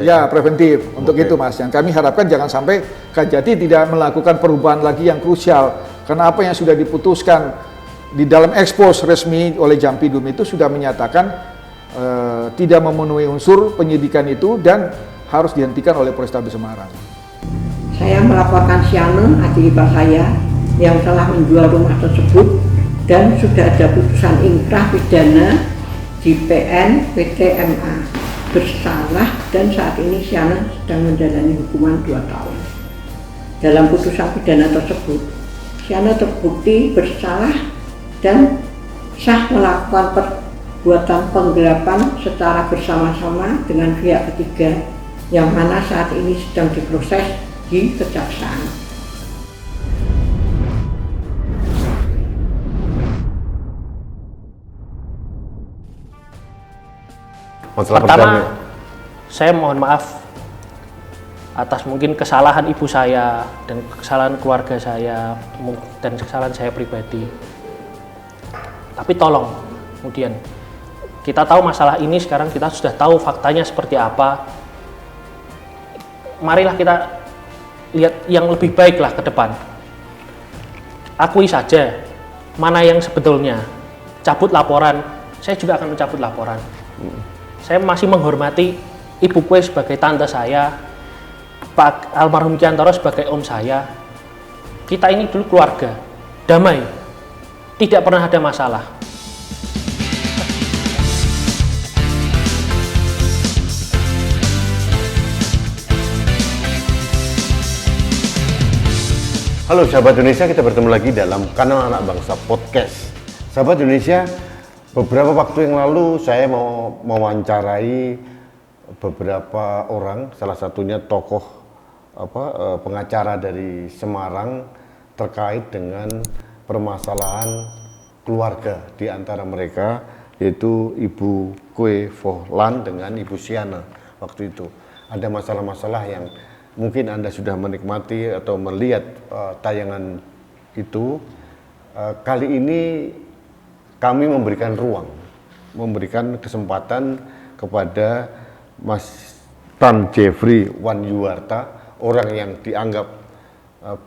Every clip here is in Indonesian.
Ya, preventif. Untuk itu, Mas. Yang kami harapkan jangan sampai Kajati tidak melakukan perubahan lagi yang krusial. Karena apa yang sudah diputuskan di dalam ekspos resmi oleh Jampidum itu sudah menyatakan tidak memenuhi unsur penyidikan itu dan harus dihentikan oleh Polrestabes Semarang. Saya melaporkan Siano, adik ipar saya, yang telah menjual rumah tersebut dan sudah ada putusan inkrah pidana di PN PT MA. Bersalah dan saat ini Siana sedang menjalani hukuman 2 tahun. Dalam putusan pidana tersebut, Siana terbukti bersalah dan sah melakukan perbuatan penggelapan secara bersama-sama dengan pihak ketiga yang mana saat ini sedang diproses di kejaksaan. Pertama, saya mohon maaf atas mungkin kesalahan ibu saya dan kesalahan keluarga saya dan kesalahan saya pribadi. Tapi tolong, kemudian kita tahu masalah ini sekarang, kita sudah tahu faktanya seperti apa. Marilah kita lihat yang lebih baik lah ke depan. Akui saja mana yang sebetulnya. Cabut laporan, saya juga akan mencabut laporan. Saya masih menghormati ibu kue sebagai tante saya, Pak almarhum Kiantoro sebagai om saya. Kita ini dulu keluarga, damai, tidak pernah ada masalah. Halo sahabat Indonesia, kita bertemu lagi dalam kanal Anak Bangsa Podcast. Sahabat Indonesia, beberapa waktu yang lalu saya mau mewawancarai beberapa orang, salah satunya tokoh pengacara dari Semarang terkait dengan permasalahan keluarga di antara mereka, yaitu Ibu Kue Vohlan dengan Ibu Siana. Waktu itu ada masalah-masalah yang mungkin Anda sudah menikmati atau melihat tayangan itu. Kali ini kami memberikan ruang, memberikan kesempatan kepada Mas Tan Jeffrey Wanyuwarta, orang yang dianggap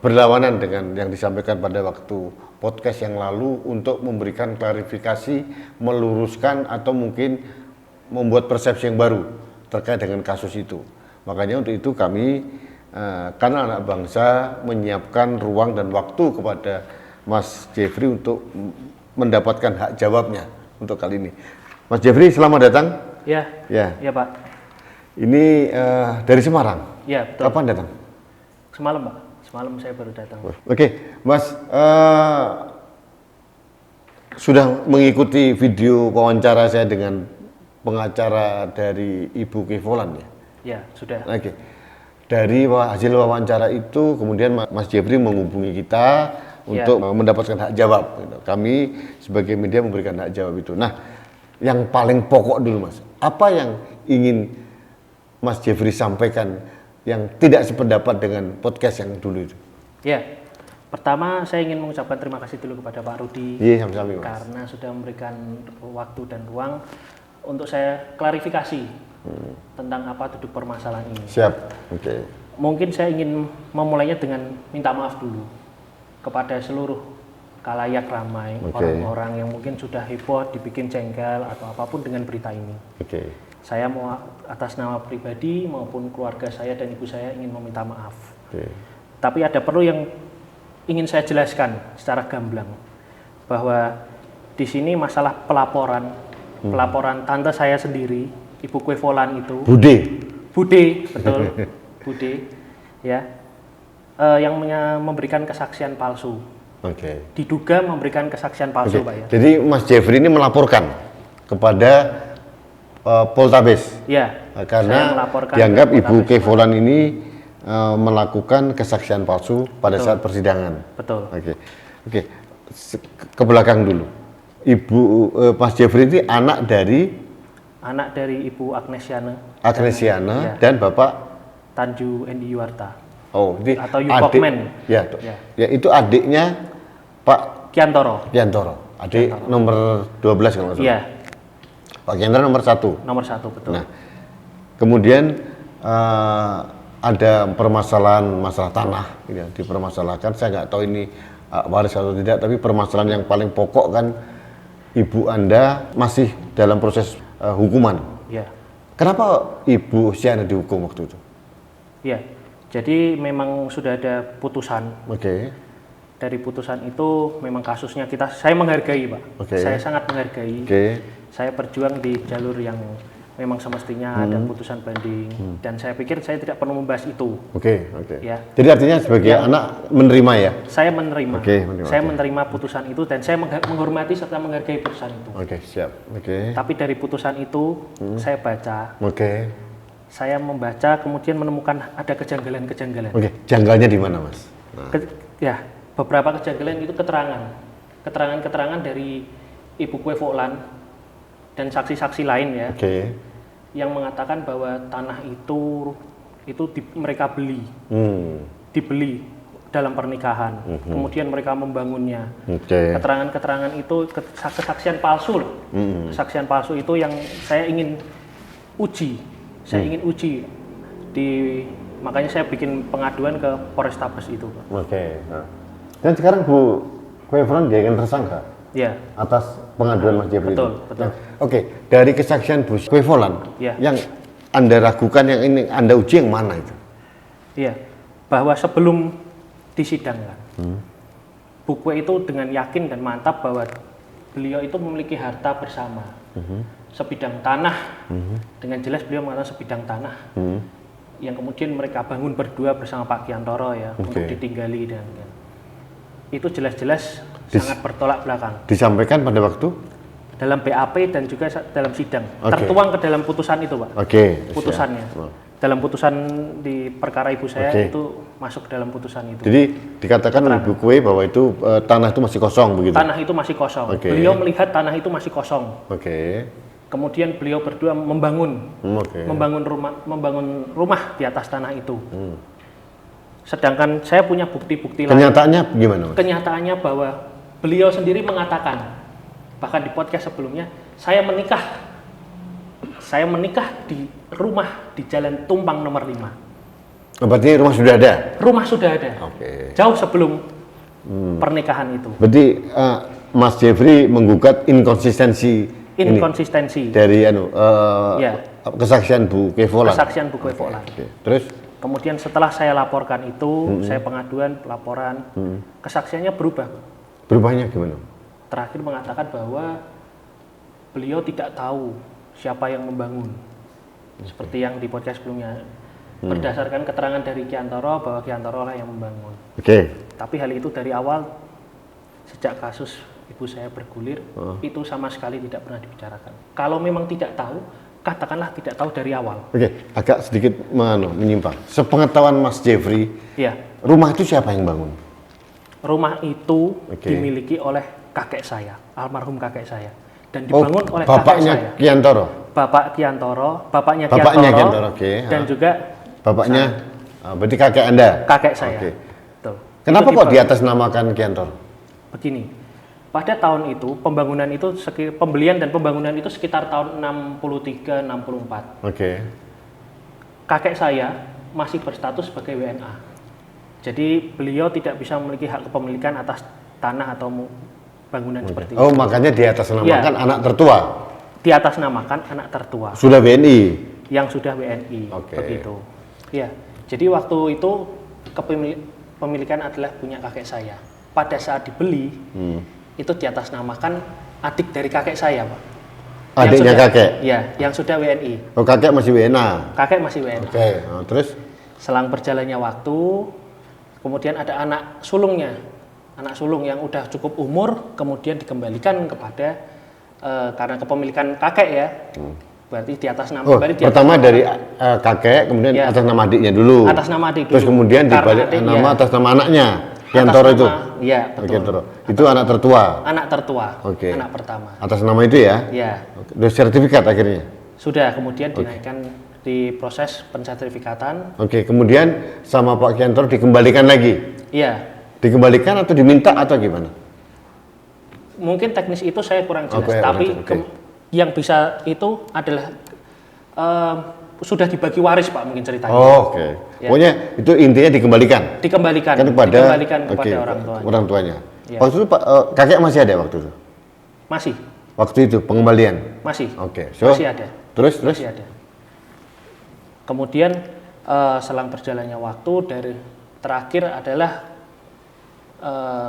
berlawanan dengan yang disampaikan pada waktu podcast yang lalu, untuk memberikan klarifikasi, meluruskan atau mungkin membuat persepsi yang baru terkait dengan kasus itu. Makanya untuk itu kami, kanal Anak Bangsa, menyiapkan ruang dan waktu kepada Mas Jeffrey untuk mendapatkan hak jawabnya untuk kali ini. Mas Jeffrey, selamat datang. Ya, ya Pak. Ini dari Semarang. Ya, betul. Kapan datang? Semalam Pak, semalam saya baru datang. Oke, Mas, sudah mengikuti video wawancara saya dengan pengacara dari Ibu Kue Vohlan ya? Ya, sudah. Oke. Dari hasil wawancara itu, kemudian Mas Jeffrey menghubungi kita untuk mendapatkan hak jawab. Kami sebagai media memberikan hak jawab itu. Nah, yang paling pokok dulu Mas, apa yang ingin Mas Jeffrey sampaikan yang tidak sependapat dengan podcast yang dulu itu? Ya, pertama saya ingin mengucapkan terima kasih dulu kepada Pak Rudi. Iya, sama-sama Mas. Karena sudah memberikan waktu dan ruang untuk saya klarifikasi tentang apa duduk permasalahan ini. Siap, oke. Mungkin saya ingin memulainya dengan minta maaf dulu kepada seluruh kalayak ramai, orang-orang yang mungkin sudah heboh, dibikin jengkel atau apapun dengan berita ini. Saya mau atas nama pribadi maupun keluarga saya dan ibu saya ingin meminta maaf. Tapi ada perlu yang ingin saya jelaskan secara gamblang, bahwa di sini masalah pelaporan tante saya sendiri, Ibu Kue Vohlan itu. Bude, betul, Bude, ya. Yang memberikan kesaksian palsu. Diduga memberikan kesaksian palsu, Pak ya. Jadi Mas Jeffrey ini melaporkan kepada Poltabes. Ya. Karena dianggap Ibu Kue Vohlan ini melakukan kesaksian palsu pada saat persidangan. Betul. Oke. Ke belakang dulu. Mas Jeffrey ini anak dari Ibu Agnesiana ya. Dan Bapak Tanju Endi Yuwarta. Atau Yukokmen. Ya, itu adiknya Pak Kiantoro. Adik nomor 12 kalau nggak salah. Iya. Pak Kiantoro nomor 1. Nomor 1, betul. Nah, kemudian ada permasalahan masalah tanah ya, dipermasalahkan. Saya nggak tahu ini waris atau tidak, tapi permasalahan yang paling pokok kan ibu Anda masih dalam proses hukuman. Ya. Kenapa Ibu Siana dihukum waktu itu? Ya, jadi memang sudah ada putusan. Oke. Dari putusan itu memang kasusnya saya menghargai, Pak. Oke. Saya sangat menghargai. Oke. Saya berjuang di jalur yang memang semestinya ada putusan banding, dan saya pikir saya tidak perlu membahas itu. Oke. Ya. Jadi artinya sebagai anak menerima ya? Saya menerima. Oke, saya menerima putusan itu dan saya menghormati serta menghargai putusan itu. Oke, siap. Oke. Tapi dari putusan itu saya baca. Oke. Saya membaca kemudian menemukan ada kejanggalan-kejanggalan. Oke, janggalnya di mana, Mas? Ya, beberapa kejanggalan itu keterangan dari Ibu Kue Foklan dan saksi-saksi lain ya. Oke. Yang mengatakan bahwa tanah itu mereka beli. Dibeli dalam pernikahan. Kemudian mereka membangunnya. Oke. Keterangan-keterangan itu kesaksian palsu loh. Kesaksian palsu itu yang saya ingin uji. Makanya saya bikin pengaduan ke Polrestabes itu, Pak. Oke. Nah. Dan sekarang Bu Kue Foklan dijadikan tersangka Ya. atas pengaduan Mas Jeffrey Betul, itu. betul. Oke, dari kesaksian Bu Kue Foklan Ya. yang Anda ragukan, yang ini Anda uji yang mana itu? Iya, bahwa sebelum disidangkan, Bu Kue itu dengan yakin dan mantap bahwa beliau itu memiliki harta bersama, sebidang tanah. Dengan jelas beliau mengatakan sebidang tanah, yang kemudian mereka bangun berdua bersama Pak Kiantoro ya, untuk ditinggali dan itu jelas-jelas sangat bertolak belakang. Disampaikan pada waktu? Dalam BAP dan juga dalam sidang, tertuang ke dalam putusan itu, Pak. Putusannya. Dalam putusan di perkara ibu saya itu masuk ke dalam putusan itu. Jadi dikatakan oleh Bu Kue bahwa itu tanah itu masih kosong begitu? Tanah itu masih kosong. Beliau melihat tanah itu masih kosong. Kemudian beliau berdua membangun rumah di atas tanah itu. Sedangkan saya punya bukti-bukti lain. Kenyataannya gimana, Mas? Kenyataannya bahwa beliau sendiri mengatakan, bahkan di podcast sebelumnya, saya menikah di rumah di Jalan Tumpang nomor 5. Berarti rumah sudah ada? Rumah sudah ada. Jauh sebelum pernikahan itu. Berarti Mas Jeffrey menggugat inkonsistensi dari kesaksian Bu Kue Foklan. Kesaksian Bu Kue Foklan. Terus? Kemudian setelah saya laporkan itu, saya pengaduan, laporan, kesaksiannya berubah. Berubahnya gimana? Terakhir mengatakan bahwa beliau tidak tahu siapa yang membangun. Seperti yang di podcast sebelumnya. Berdasarkan keterangan dari Kiantoro bahwa Kiantoro lah yang membangun. Tapi hal itu dari awal, sejak kasus ibu saya bergulir, itu sama sekali tidak pernah dibicarakan. Kalau memang tidak tahu, katakanlah tidak tahu dari awal. Agak sedikit menyimpang. Sepengetahuan Mas Jeffrey, rumah itu siapa yang bangun? Rumah itu dimiliki oleh kakek saya, almarhum kakek saya, dan dibangun oleh bapaknya kakek saya. Kiantoro. Bapaknya Kiantoro, dan juga bapaknya. Berarti kakek Anda? Kakek saya. Betul. Kenapa kok di atas namakan Kiantoro? Begini, pada tahun itu pembelian dan pembangunan itu sekitar tahun 63-64. Kakek saya masih berstatus sebagai WNA. Jadi beliau tidak bisa memiliki hak kepemilikan atas tanah atau bangunan seperti itu. Makanya di atas namakan anak tertua. Di atas namakan anak tertua. Sudah WNI. Yang sudah WNI. Begitu. Ya. Jadi waktu itu kepemilikan adalah punya kakek saya. Pada saat dibeli, itu di atas namakan adik dari kakek saya, Pak. Adiknya kakek? Iya, yang sudah WNI. Kakek masih WNA? Kakek masih WNA. Terus? Selang berjalannya waktu, kemudian ada anak sulung yang udah cukup umur, kemudian dikembalikan kepada, karena kepemilikan kakek ya, berarti di atas nama. Pertama dari kakek, kemudian atas nama adiknya dulu. Atas nama adik dulu. Terus kemudian dibalik nama atas nama anaknya. Kiantoro itu? Iya, betul. Kiantoro. Itu anak tertua? Anak tertua, anak pertama. Atas nama itu ya? Iya. Udah sertifikat akhirnya? Sudah, kemudian dinaikkan di proses pensertifikatan. Kemudian sama Pak Kiantoro dikembalikan lagi? Iya. Dikembalikan atau diminta atau gimana? Mungkin teknis itu saya kurang jelas, tapi yang bisa itu adalah sudah dibagi waris Pak mungkin ceritanya. Oh, oke. Ya. Pokoknya itu intinya dikembalikan. Dikembalikan Kepada kepada orang tuanya. Orang tuanya. Ya. Waktu itu Pak, kakek masih ada waktu itu? Masih, Waktu itu pengembalian? masih. Oke. Masih ada. Terus? Masih ada. Kemudian selang berjalannya waktu dari terakhir adalah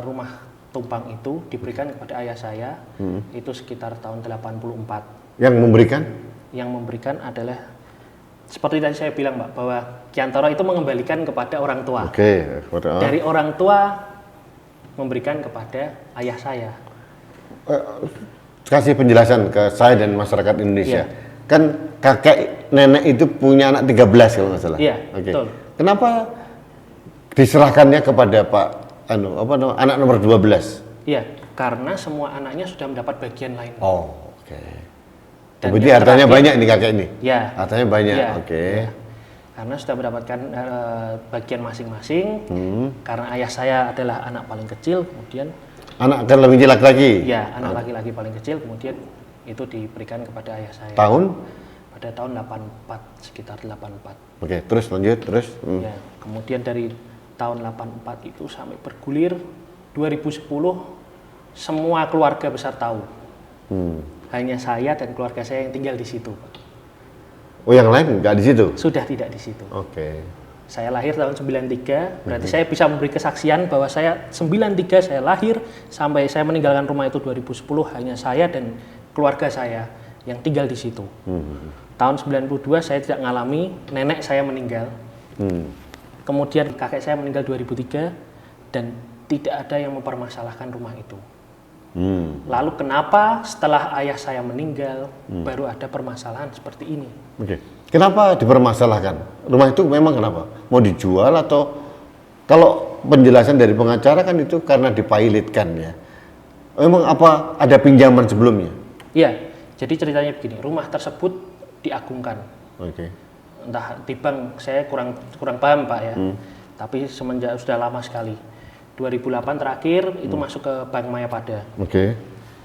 rumah tumpang itu diberikan kepada ayah saya. Itu sekitar tahun 84. Yang memberikan? Yang memberikan adalah seperti tadi saya bilang Pak bahwa Kiantoro itu mengembalikan kepada orang tua. Oke. Dari orang tua memberikan kepada ayah saya. Kasih penjelasan ke saya dan masyarakat Indonesia. Iya. Kan kakek nenek itu punya anak 13 kalau nggak salah. Iya, Oke. betul. Kenapa diserahkannya kepada anak nomor 12? Iya, karena semua anaknya sudah mendapat bagian lain. Oh, oke. Dan Berarti yang hartanya terakhir- banyak ini kakek ini? Ya. Hartanya banyak, Iya, oke. iya. Karena sudah mendapatkan bagian masing-masing. Karena ayah saya adalah anak paling kecil, kemudian Anak kan lebih laki-laki? ya anak laki-laki paling kecil, kemudian itu diberikan kepada ayah saya. Tahun? Pada tahun 84, sekitar 84. Oke, terus lanjut, terus. Ya, kemudian dari tahun 84 itu sampai bergulir 2010 semua keluarga besar tahu. Hanya saya dan keluarga saya yang tinggal di situ. Oh, yang lain nggak di situ? Sudah tidak di situ. Oke. Saya lahir tahun 93, berarti saya bisa memberi kesaksian bahwa saya 93 saya lahir sampai saya meninggalkan rumah itu 2010 hanya saya dan keluarga saya yang tinggal di situ. Tahun 92 saya tidak mengalami, nenek saya meninggal. Kemudian kakek saya meninggal 2003 dan tidak ada yang mempermasalahkan rumah itu. Lalu kenapa setelah ayah saya meninggal baru ada permasalahan seperti ini? Oke. Kenapa dipermasalahkan? Rumah itu memang kenapa? Mau dijual atau kalau penjelasan dari pengacara kan itu karena dipilotkan ya. Memang apa ada pinjaman sebelumnya? Iya, jadi ceritanya begini, rumah tersebut diagungkan. Oke. Entah di bank, saya kurang paham Pak ya. Tapi semenjak sudah lama sekali. 2008 terakhir itu masuk ke Bank Mayapada. Oke.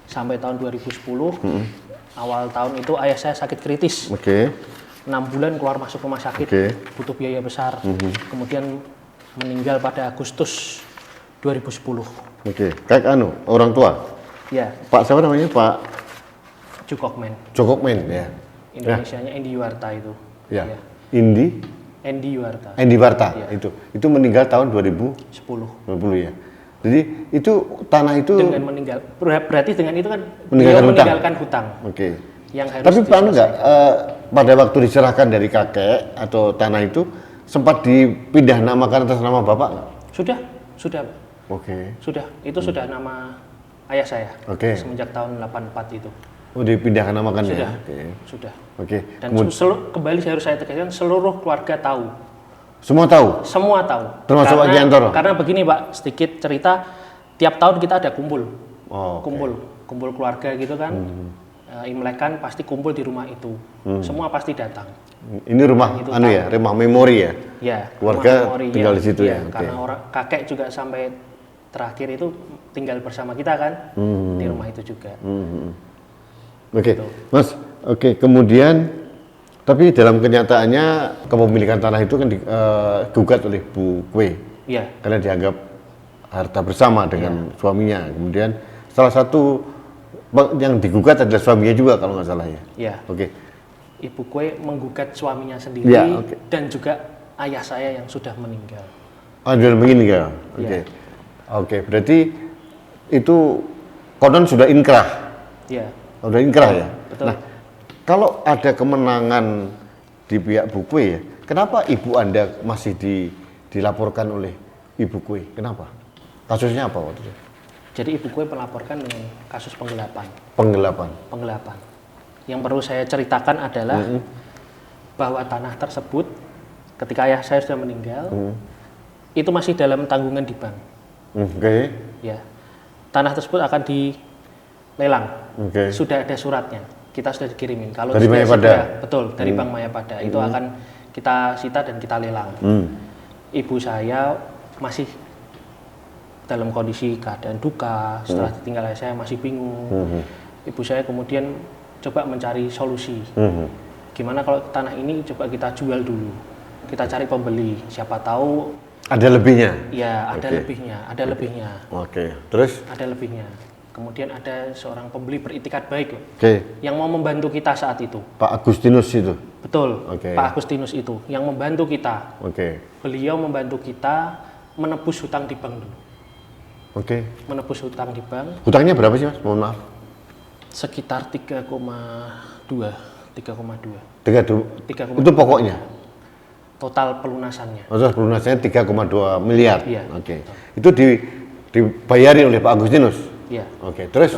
Sampai tahun 2010, awal tahun itu ayah saya sakit kritis. Oke. 6 bulan keluar masuk rumah sakit, Oke. butuh biaya besar. Kemudian meninggal pada Agustus 2010. Oke. Kayak orang tua. Ya, Pak siapa namanya? Pak Cukokmen. Cokokmen ya. Indonesianya Endi Yuwarta itu. Ya. Ya. Endi Yuwarta. Endi Warta Ya. itu meninggal tahun 2020 10. ya. Jadi itu tanah itu Dengan meninggal, berarti dengan itu kan Meninggalkan beliau hutang. meninggalkan hutang. Oke. Yang harus Tapi Pak enggak diselesaikan. pada waktu diserahkan dari kakek atau tanah itu sempat dipindah namakan atas nama Bapak enggak? Sudah, Oke. sudah. Itu sudah nama ayah saya. Oke. Semenjak tahun 84 itu. Oh, dipindahkan namakan Sudah. ya. Oke. Sudah. Oke. Dan kembali harus saya tegaskan seluruh keluarga tahu. Semua tahu. Semua tahu. Termasuk Pak Kiantoro? Karena begini Pak, sedikit cerita, tiap tahun kita ada kumpul. Oh, oke. Kumpul keluarga gitu kan. Imlekan pasti kumpul di rumah itu. Semua pasti datang. Ini rumah Itu rumah memori ya. Ya, Keluarga rumah memori, tinggal di situ ya, oke. Karena kakek juga sampai terakhir itu tinggal bersama kita kan di rumah itu juga. Oke, Mas. Oke, kemudian tapi dalam kenyataannya kepemilikan tanah itu kan digugat oleh Bu Kwe Iya, karena dianggap harta bersama dengan suaminya. Kemudian salah satu yang digugat adalah suaminya juga kalau nggak salah ya. iya. Oke. Ibu Kwe menggugat suaminya sendiri Iya, oke. dan juga ayah saya yang sudah meninggal. Ada begini ya. Oke. Iya. Oke, berarti itu konon sudah inkrah. Iya, Sudah inkrah ya. betul. Nah, kalau ada kemenangan di pihak Bu Kwe ya, kenapa ibu Anda masih dilaporkan oleh Ibu Kwe? Kenapa? Kasusnya apa waktu itu? Jadi Ibu Kwe melaporkan dengan kasus penggelapan. Penggelapan. Yang perlu saya ceritakan adalah bahwa tanah tersebut ketika ayah saya sudah meninggal itu masih dalam tanggungan di bank. Oke. Ya, tanah tersebut akan dilelang. Oke. Sudah ada suratnya. Kita sudah dikirimin. Kalau Dari sudah Mayapada? segera- betul, dari Bank Mayapada. Itu akan kita sita dan kita lelang. Ibu saya masih dalam kondisi keadaan duka. Setelah ditinggal ayah saya masih bingung. Ibu saya kemudian coba mencari solusi. gimana kalau tanah ini coba kita jual dulu, kita cari pembeli, siapa tahu ada lebihnya. ya ada Oke. lebihnya, ada lebihnya, Oke, terus? ada lebihnya. Kemudian ada seorang pembeli beritikat baik loh, Oke, yang mau membantu kita saat itu. Pak Agustinus itu. Betul, Oke. Pak Agustinus itu yang membantu kita. Oke, Beliau membantu kita menebus hutang di bank dulu. oke. Menebus hutang di bank Hutangnya berapa sih Mas? Mohon maaf. sekitar 3,2. 3,2. Itu pokoknya. Total pelunasannya. Terus pelunasannya 3,2 miliar. Iya. Oke. Itu dibayari oleh Pak Agustinus. Iya. Oke, terus?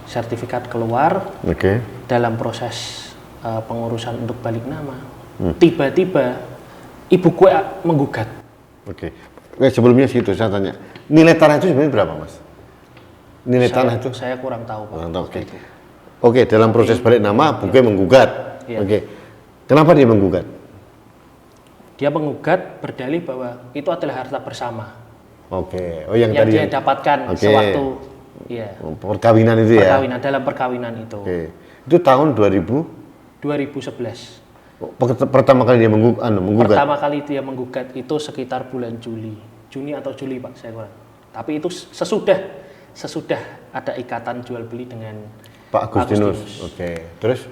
Sertifikat keluar Oke. dalam proses pengurusan untuk balik nama. Tiba-tiba ibu gue menggugat. Oke. Sebelumnya situ saya tanya. Nilai tanah itu sebenarnya berapa, Mas? Nilai tanah itu? Saya kurang tahu, Pak. Kurang tahu, oke. Oke, dalam proses balik nama, Bu Gue menggugat. Iya. Oke. Kenapa dia menggugat? Dia menggugat berdalih bahwa itu adalah harta bersama Oke. Oh, yang yang tadi dia dapatkan Oke. sewaktu ya, perkawinan itu ya. perkawinan, dalam perkawinan itu. Oke. Itu tahun 2000 2011. pertama kali dia menggugat. Pertama kali dia menggugat itu sekitar bulan Juni atau Juli, Pak, saya kurang. Tapi itu sesudah ada ikatan jual beli dengan Pak Agustinus. Oke. Terus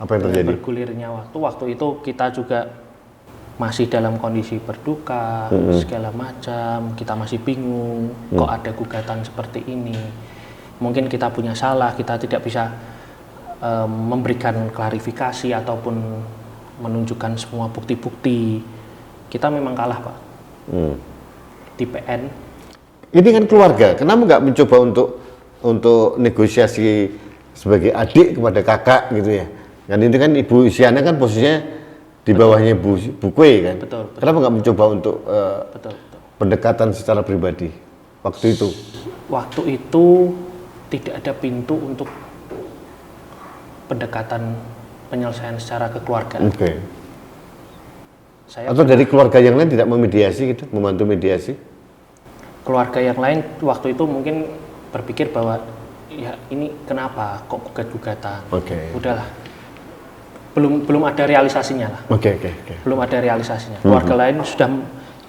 apa yang terjadi? Bergulirnya waktu itu kita juga masih dalam kondisi berduka, segala macam, kita masih bingung, kok ada gugatan seperti ini. Mungkin kita punya salah, kita tidak bisa memberikan klarifikasi ataupun menunjukkan semua bukti-bukti. Kita memang kalah, Pak. Di PN. Ini kan keluarga, kenapa nggak mencoba untuk negosiasi sebagai adik kepada kakak gitu ya? Kan ini kan Ibu Isyana kan posisinya di bawahnya Bu Kwe kan? Betul. Kenapa nggak mencoba untuk Betul. pendekatan secara pribadi waktu itu? Waktu itu tidak ada pintu untuk pendekatan penyelesaian secara kekeluargaan. Oke. Saya Atau dari keluarga yang lain tidak memediasi gitu, membantu mediasi? keluarga yang lain waktu itu mungkin berpikir bahwa ya ini kenapa kok gugat-gugatan. Oke. Udahlah. Belum ada realisasinya lah. Oke. Belum ada realisasinya. Keluarga lain sudah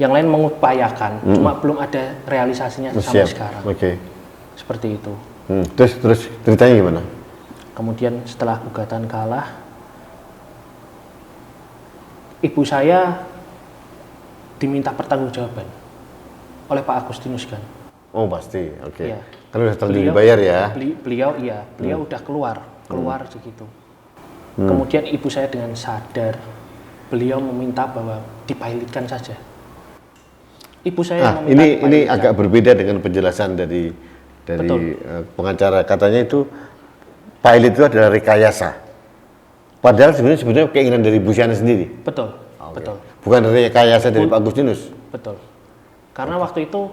yang lain mengupayakan, cuma belum ada realisasinya sampai Siap. sekarang. Oke. Seperti itu. Terus ceritanya gimana? Kemudian setelah gugatan kalah, ibu saya diminta pertanggungjawaban oleh Pak Agustinus kan. Oh pasti, oke. Iya. Kan udah terlanjur dibayar ya? Beliau udah keluar segitu. Kemudian ibu saya dengan sadar, beliau meminta bahwa dipilotkan saja. Ibu saya meminta ini dipilotkan. agak berbeda dengan penjelasan dari Betul. pengacara. Katanya itu pilot itu adalah rekayasa. Padahal sebenarnya keinginan dari Bu Syana sendiri. Betul, Oke. betul, Bukan rekayasa dari Pak Agustinus. betul. Karena waktu itu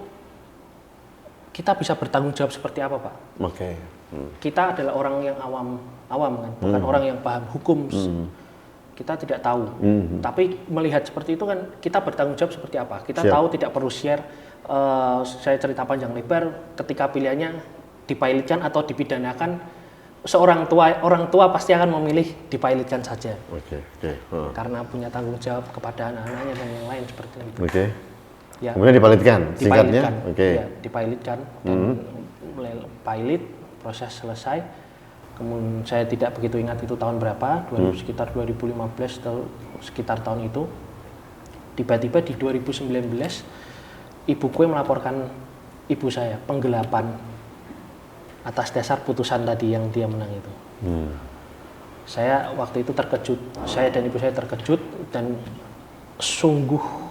kita bisa bertanggung jawab seperti apa, Pak? Oke. Kita adalah orang yang awam kan, bukan orang yang paham hukum. Kita tidak tahu. Tapi melihat seperti itu kan kita bertanggung jawab seperti apa? Kita Siap. tahu tidak perlu share. Saya cerita panjang lebar. Ketika pilihannya dipilotkan atau dipidanakan, orang tua pasti akan memilih dipilotkan saja. Oke. Karena punya tanggung jawab kepada anak-anaknya dan yang lain seperti itu. Oke. Ya. Kemudian dipilotkan, singkatnya. Dipilotkan, Oke. ya, dipilotkan dan mulai pilot, proses selesai. Kemudian saya tidak begitu ingat itu tahun berapa, sekitar 2015 atau sekitar tahun itu. Tiba-tiba di 2019 ibu gue melaporkan ibu saya penggelapan atas dasar putusan tadi yang dia menang itu. Saya waktu itu terkejut, saya dan ibu saya terkejut dan sungguh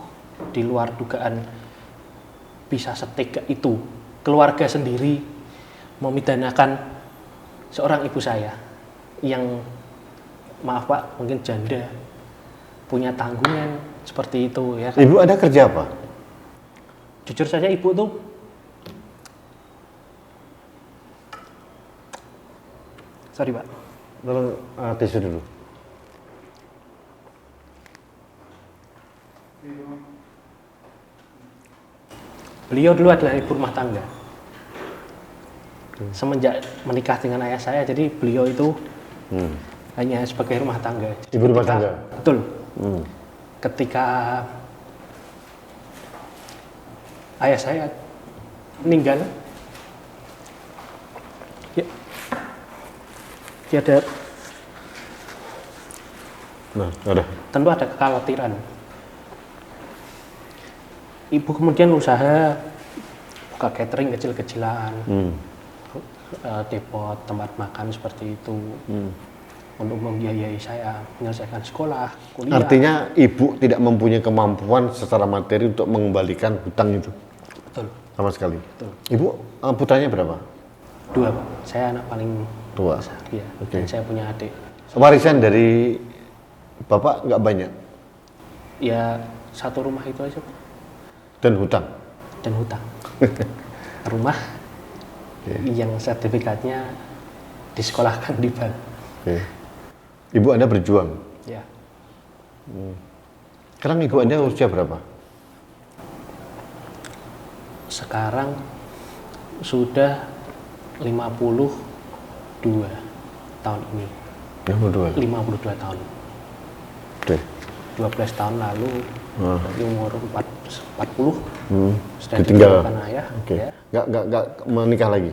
di luar dugaan bisa setega itu keluarga sendiri memidanakan seorang ibu saya yang maaf Pak mungkin janda punya tanggungan seperti itu ya kan? Ibu ada kerja apa? Jujur saja ibu tuh sorry Pak, Tolong tisu dulu. beliau dulu adalah ibu rumah tangga. Semenjak menikah dengan ayah saya, jadi beliau itu hanya sebagai rumah tangga. Ibu rumah tangga? Betul. Ketika ayah saya meninggal, ya, tiada, tentu ada kekhawatiran. Ibu kemudian usaha buka catering kecil-kecilan, depot, tempat makan seperti itu, untuk membiayai saya menyelesaikan sekolah, kuliah. Artinya ibu tidak mempunyai kemampuan secara materi untuk mengembalikan hutang itu? Betul. Sama sekali? Betul. Ibu putranya berapa? 2, Pak. Saya anak paling Tua. besar, ya. Oke. Dan saya punya adik. Warisan dari bapak nggak banyak? Ya, satu rumah itu aja, Pak. Dan hutang? Dan hutang. Rumah yang sertifikatnya disekolahkan di Bali. Oke. Ibu Anda berjuang? Ya. Sekarang ibu Anda usia berapa? Sekarang sudah 52 tahun ini. 52 tahun. Oke. 12 tahun lalu di umur 40 sudah Ditinggal. ditinggalkan ayah. Oke. Ya. Nggak menikah lagi.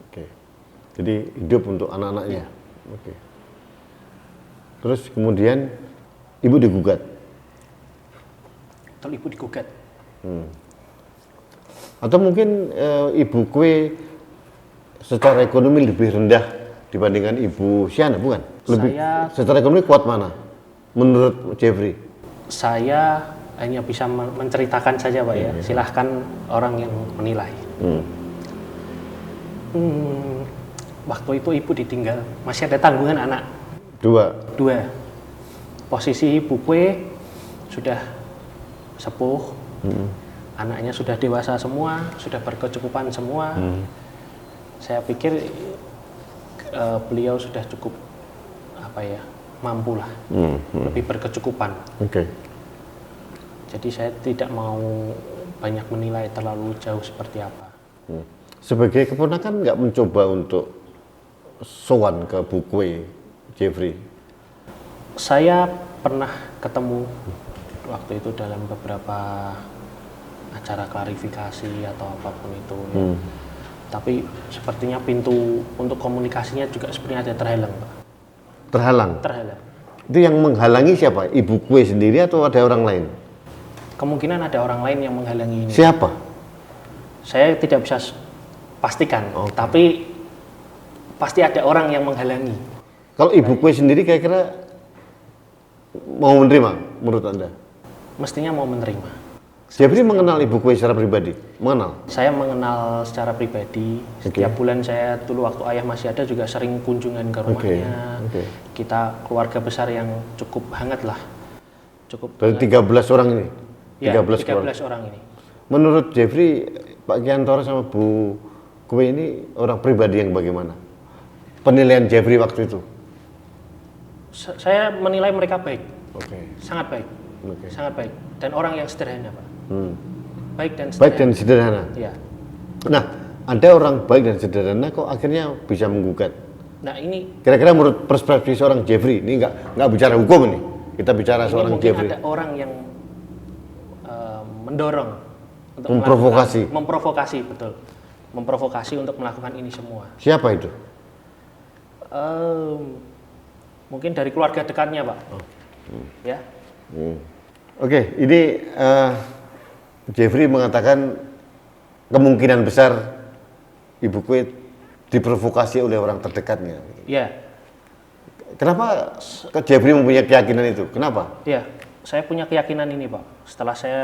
Oke. Jadi hidup untuk anak-anaknya. Ya. Oke. Terus kemudian ibu digugat. Betul, ibu digugat. Atau mungkin ibu kue secara ekonomi lebih rendah dibandingkan ibu Siana, bukan? Secara ekonomi kuat mana? Menurut Jeffrey? Saya hanya bisa menceritakan saja, Pak, ya. Silahkan orang yang menilai. Waktu itu ibu ditinggal, masih ada tanggungan anak. 2. Posisi ibu kue sudah sepuh, anaknya sudah dewasa semua, sudah berkecukupan semua. Saya pikir beliau sudah cukup mampu lah, lebih berkecukupan. Oke. Jadi saya tidak mau banyak menilai terlalu jauh seperti apa. Sebagai keponakan nggak mencoba untuk sowan ke Bu Kue, Jeffrey? Saya pernah ketemu waktu itu dalam beberapa acara klarifikasi atau apapun itu, ya. Tapi sepertinya pintu untuk komunikasinya juga sepertinya ada terhalang, Pak. Terhalang? Terhalang. Itu yang menghalangi siapa? Ibu Kue sendiri atau ada orang lain? Kemungkinan ada orang lain yang menghalangi ini. Siapa? Saya tidak bisa pastikan, tapi pasti ada orang yang menghalangi. Kalau Ibu Kue sendiri kira-kira mau menerima menurut Anda? Mestinya mau menerima. Jeffrey mengenal Ibu Kue secara pribadi? Mengenal? Saya mengenal secara pribadi. Setiap bulan saya dulu waktu ayah masih ada juga sering kunjungan ke rumahnya. Kita keluarga besar yang cukup hangat lah. Cukup. Dari 13 orang ini? Ya, 13 orang ini. Menurut Jeffrey, Pak Kiantoro sama Bu Kue ini orang pribadi yang bagaimana? Penilaian Jeffrey waktu itu? Saya menilai mereka baik. Sangat baik. Sangat baik. Dan orang yang sederhana, Pak. Baik dan sederhana. Baik dan sederhana. Ya. Nah, ada orang baik dan sederhana kok akhirnya bisa menggugat. Nah, ini kira-kira menurut perspektif seorang Jeffrey, ini nggak bicara hukum ini. Kita bicara seorang Jeffrey. Ada orang yang mendorong untuk memprovokasi, betul. Memprovokasi untuk melakukan ini semua. Siapa itu? Mungkin dari keluarga dekatnya, Pak. Ya. Oke, ini Jeffrey mengatakan kemungkinan besar Ibu Kue diprovokasi oleh orang terdekatnya. Ya. Kenapa Jeffrey mempunyai keyakinan itu? Kenapa? Ya, saya punya keyakinan ini, Pak. Setelah saya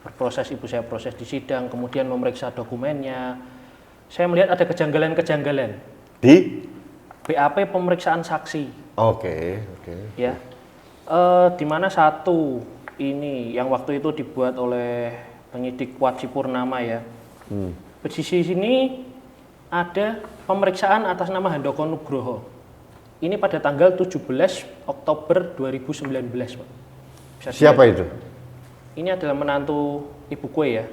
berproses, ibu saya proses di sidang, kemudian memeriksa dokumennya, saya melihat ada kejanggalan-kejanggalan di BAP pemeriksaan saksi. Oke. Ya. Di mana satu ini yang waktu itu dibuat oleh penyidik Watsi Purnama, ya. Di sini ada pemeriksaan atas nama Handoko Nugroho. Ini pada tanggal 17 Oktober 2019, Pak. Siapa itu? Ini adalah menantu Ibu Kue, ya.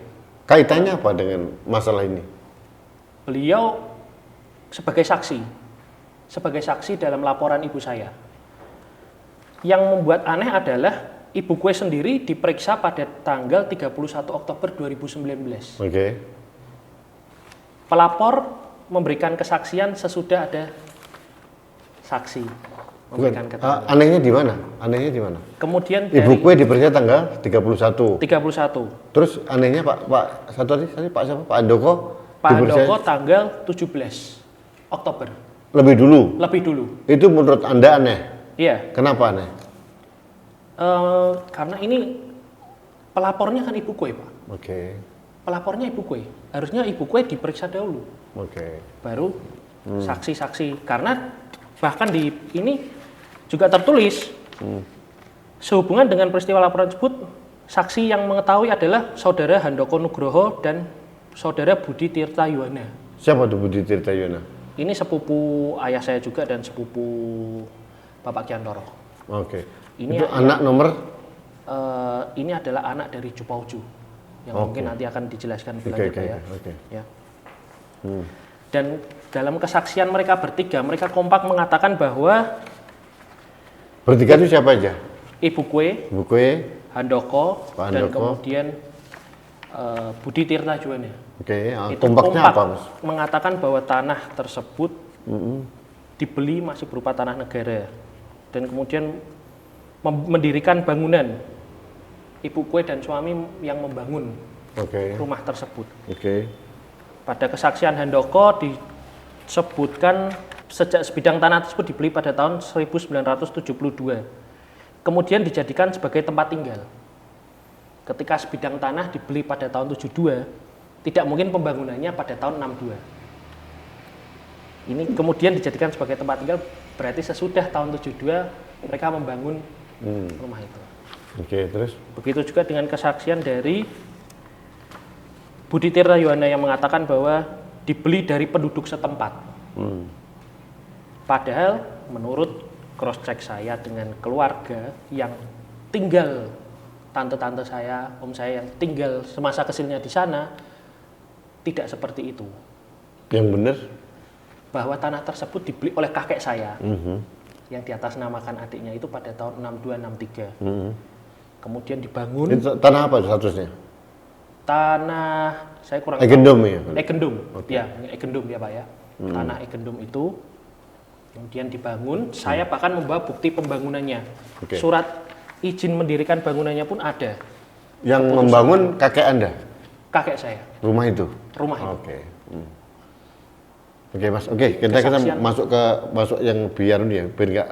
Kaitannya apa dengan masalah ini? Beliau sebagai saksi. sebagai saksi dalam laporan ibu saya. Yang membuat aneh adalah ibu gue sendiri diperiksa pada tanggal 31 Oktober 2019. Oke. Pelapor memberikan kesaksian sesudah ada saksi memberikan keterangan. Anehnya di mana? Anehnya di mana? Kemudian Ibu dari kue diperiksa tanggal 31. 31. Terus anehnya Pak satu tadi Pak siapa? Pak Andoko. Pak diperiksa Andoko tanggal 17 Oktober. lebih dulu. Lebih dulu. Itu menurut Anda aneh? Iya. Kenapa aneh? Karena ini pelapornya kan ibu kue, Pak. Oke. Pelapornya ibu kue. Harusnya ibu kue diperiksa dahulu. Oke. Baru saksi-saksi. Karena bahkan di ini juga tertulis sehubungan dengan peristiwa laporan tersebut, saksi yang mengetahui adalah saudara Handoko Nugroho dan saudara Budi Tirta Yuwana. Siapa tuh Budi Tirta Yuwana? Ini sepupu ayah saya juga dan sepupu Bapak Kiantoro. Oke. Ini Itu anak nomor? Ini adalah anak dari Jupauju yang mungkin nanti akan dijelaskan lebih lanjut ya. Ya. Dan dalam kesaksian mereka bertiga, mereka kompak mengatakan bahwa Bertiga itu siapa aja? Ibu Kue, Ibu kue. Handoko, Pak dan Handoko. kemudian Budi Tirta Juwana. Oke. Itu Kompaknya kompak apa, Mas? mengatakan bahwa tanah tersebut dibeli masih berupa tanah negara dan kemudian mendirikan bangunan. Ibu Kue dan suami yang membangun Oke. rumah tersebut. Oke. Pada kesaksian Handoko disebutkan sejak sebidang tanah tersebut dibeli pada tahun 1972. Kemudian dijadikan sebagai tempat tinggal. Ketika sebidang tanah dibeli pada tahun 72, tidak mungkin pembangunannya pada tahun 62. Ini kemudian dijadikan sebagai tempat tinggal, berarti sesudah tahun 72 mereka membangun rumah itu. Oke, terus? Begitu juga dengan kesaksian dari Budi Tirta Yuwana yang mengatakan bahwa dibeli dari penduduk setempat. Padahal menurut cross check saya dengan keluarga yang tinggal, tante-tante saya, om saya yang tinggal semasa kecilnya di sana, tidak seperti itu. Yang benar? Bahwa tanah tersebut dibeli oleh kakek saya yang di atas namakan adiknya itu pada tahun 62-63. Kemudian dibangun. Itu tanah apa statusnya? Tanah, saya kurang Egendom tahu. ya? Egendom, ya, Egendom ya Pak ya. Tanah Egendom itu kemudian dibangun. Saya bahkan membawa bukti pembangunannya. Oke. Surat izin mendirikan bangunannya pun ada. Yang membangun kakek Anda? Kakek saya, Rumah itu? rumah itu. Oke. Oke Mas, oke kita Kesaksian. masuk yang biar ini ya, biar nggak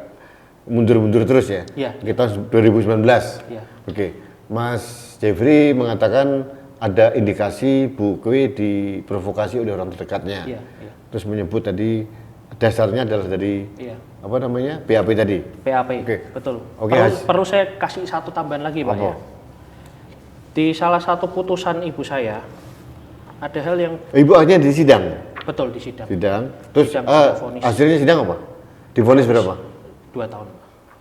mundur-mundur terus ya. Iya. Kita 2019. Iya. Oke, Mas Jeffrey mengatakan ada indikasi Bu Kue diprovokasi oleh orang terdekatnya. Iya, iya. Terus menyebut tadi dasarnya adalah dari Iya. apa namanya BAP tadi. PAP, Oke. betul. Oke, Perlu saya kasih satu tambahan lagi Pak Apa? ya. Di salah satu putusan ibu saya ada hal yang Ibu akhirnya di sidang. betul di sidang. Terus Sidang sudah vonis. hasilnya sidang apa? Divonis berapa? 2 tahun.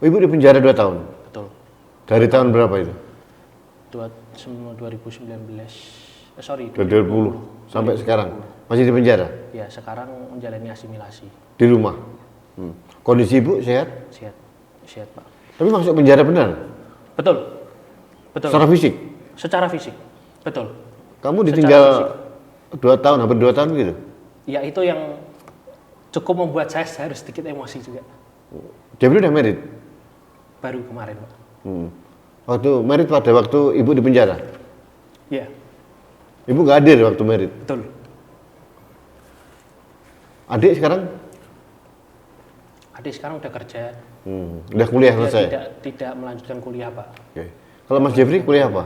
Oh, Ibu di penjara 2 tahun. Betul. Dari tahun berapa itu? 2019. Sorry, 2020 sampai sekarang masih di penjara Ya, sekarang menjalani asimilasi. di rumah. Kondisi Ibu sehat? Sehat. Sehat, Pak. Tapi masuk penjara benar? Betul. Betul. Secara fisik? Secara fisik. Betul. Kamu Secara ditinggal fisik. 2 tahun, hampir 2 tahun gitu? Ya, itu yang cukup membuat saya harus sedikit emosi juga. Jeffrey udah married? Baru kemarin, Pak. Waktu married pada waktu Ibu di penjara? Iya, Ibu nggak hadir waktu married? betul. Adik sekarang? Adik sekarang udah kerja. Udah kuliah Dia selesai? tidak melanjutkan kuliah, Pak. Oke. Kalau Mas Jeffrey kuliah apa?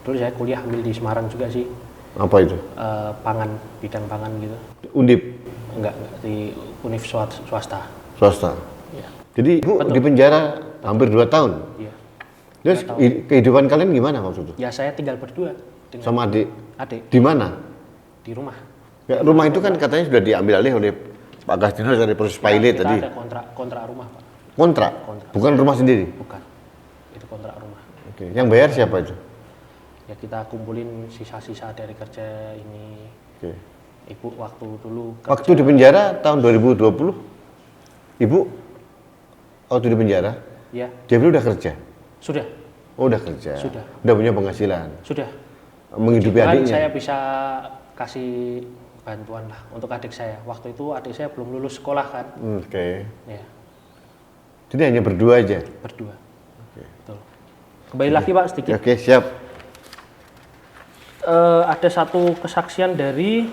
Dulu saya kuliah ambil di Semarang juga sih. Apa itu? Pangan, bidang pangan gitu. Undip? Enggak di univ swasta. Swasta? Ya. Jadi Ibu di penjara hampir 2 tahun? Iya. Terus kehidupan kalian gimana waktu itu? Ya, saya tinggal berdua dengan Sama adik? adik Di mana? di rumah. Ya, rumah itu kan katanya sudah diambil alih oleh Pak Gastino dari proses pilot Kita tadi. ada kontrak rumah, Pak. Kontrak? Kontrak. Bukan rumah sendiri? Bukan. Itu kontrak rumah. Oke. Yang bayar siapa itu? Ya, kita kumpulin sisa-sisa dari kerja ini. Oke. Ibu waktu dulu Waktu di penjara tahun 2020? Ibu waktu di penjara, Ya, Jeffrey udah kerja? sudah. Oh, udah kerja. Sudah. Udah punya penghasilan. Sudah. Menghidupi Kan adiknya. saya bisa kasih bantuan lah untuk adik saya. Waktu itu adik saya belum lulus sekolah kan. Oke. Ya, Jadi hanya berdua aja. berdua. Betul. Kembali lagi Pak sedikit. Oke, siap. Ada satu kesaksian dari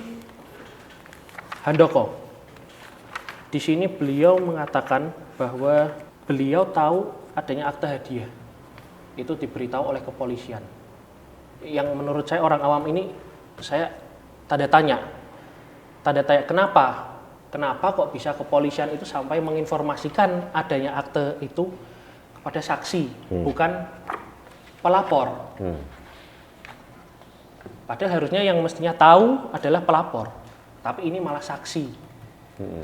Handoko. Di sini beliau mengatakan bahwa beliau tahu adanya akta hadiah. Itu diberitahu oleh kepolisian. Yang menurut saya orang awam ini, saya tanda tanya. Tanda tanya, kenapa? Kenapa kok bisa kepolisian itu sampai menginformasikan adanya akte itu kepada saksi, bukan pelapor? Padahal harusnya yang mestinya tahu adalah pelapor, tapi ini malah saksi.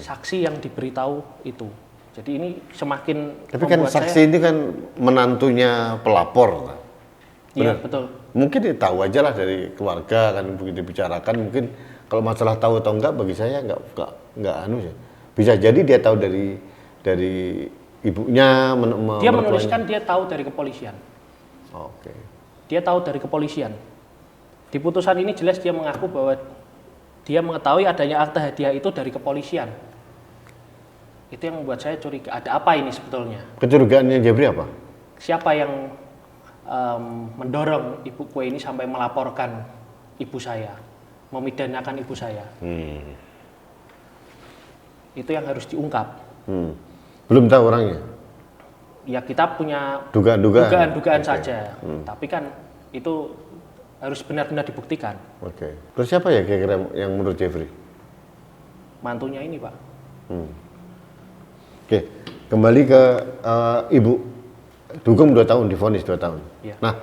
Saksi yang diberitahu itu. Jadi ini semakin Tapi kan membuat saksi ini kan menantunya pelapor. Iya, Benar. betul. Mungkin dia tahu aja lah dari keluarga kan begitu dibicarakan. Mungkin kalau masalah tahu atau enggak bagi saya enggak anu sih. Bisa jadi dia tahu dari ibunya. Dia menuliskan dia tahu dari kepolisian. Oke. Dia tahu dari kepolisian. Di putusan ini jelas dia mengaku bahwa dia mengetahui adanya akta hadiah itu dari kepolisian. Itu yang membuat saya curiga, ada apa ini sebetulnya? Kecurigaannya Jeffrey apa? Siapa yang mendorong ibu kue ini sampai melaporkan ibu saya, memidanakan ibu saya? Itu yang harus diungkap. Belum tahu orangnya? Ya kita punya Dugaan-dugaan? dugaan-dugaan saja, tapi kan itu harus benar-benar dibuktikan. Oke. Terus siapa ya kira-kira yang menurut Jeffrey? Mantunya ini Pak. Oke, kembali ke Ibu. Dihukum 2 tahun, divonis 2 tahun. Iya. Nah,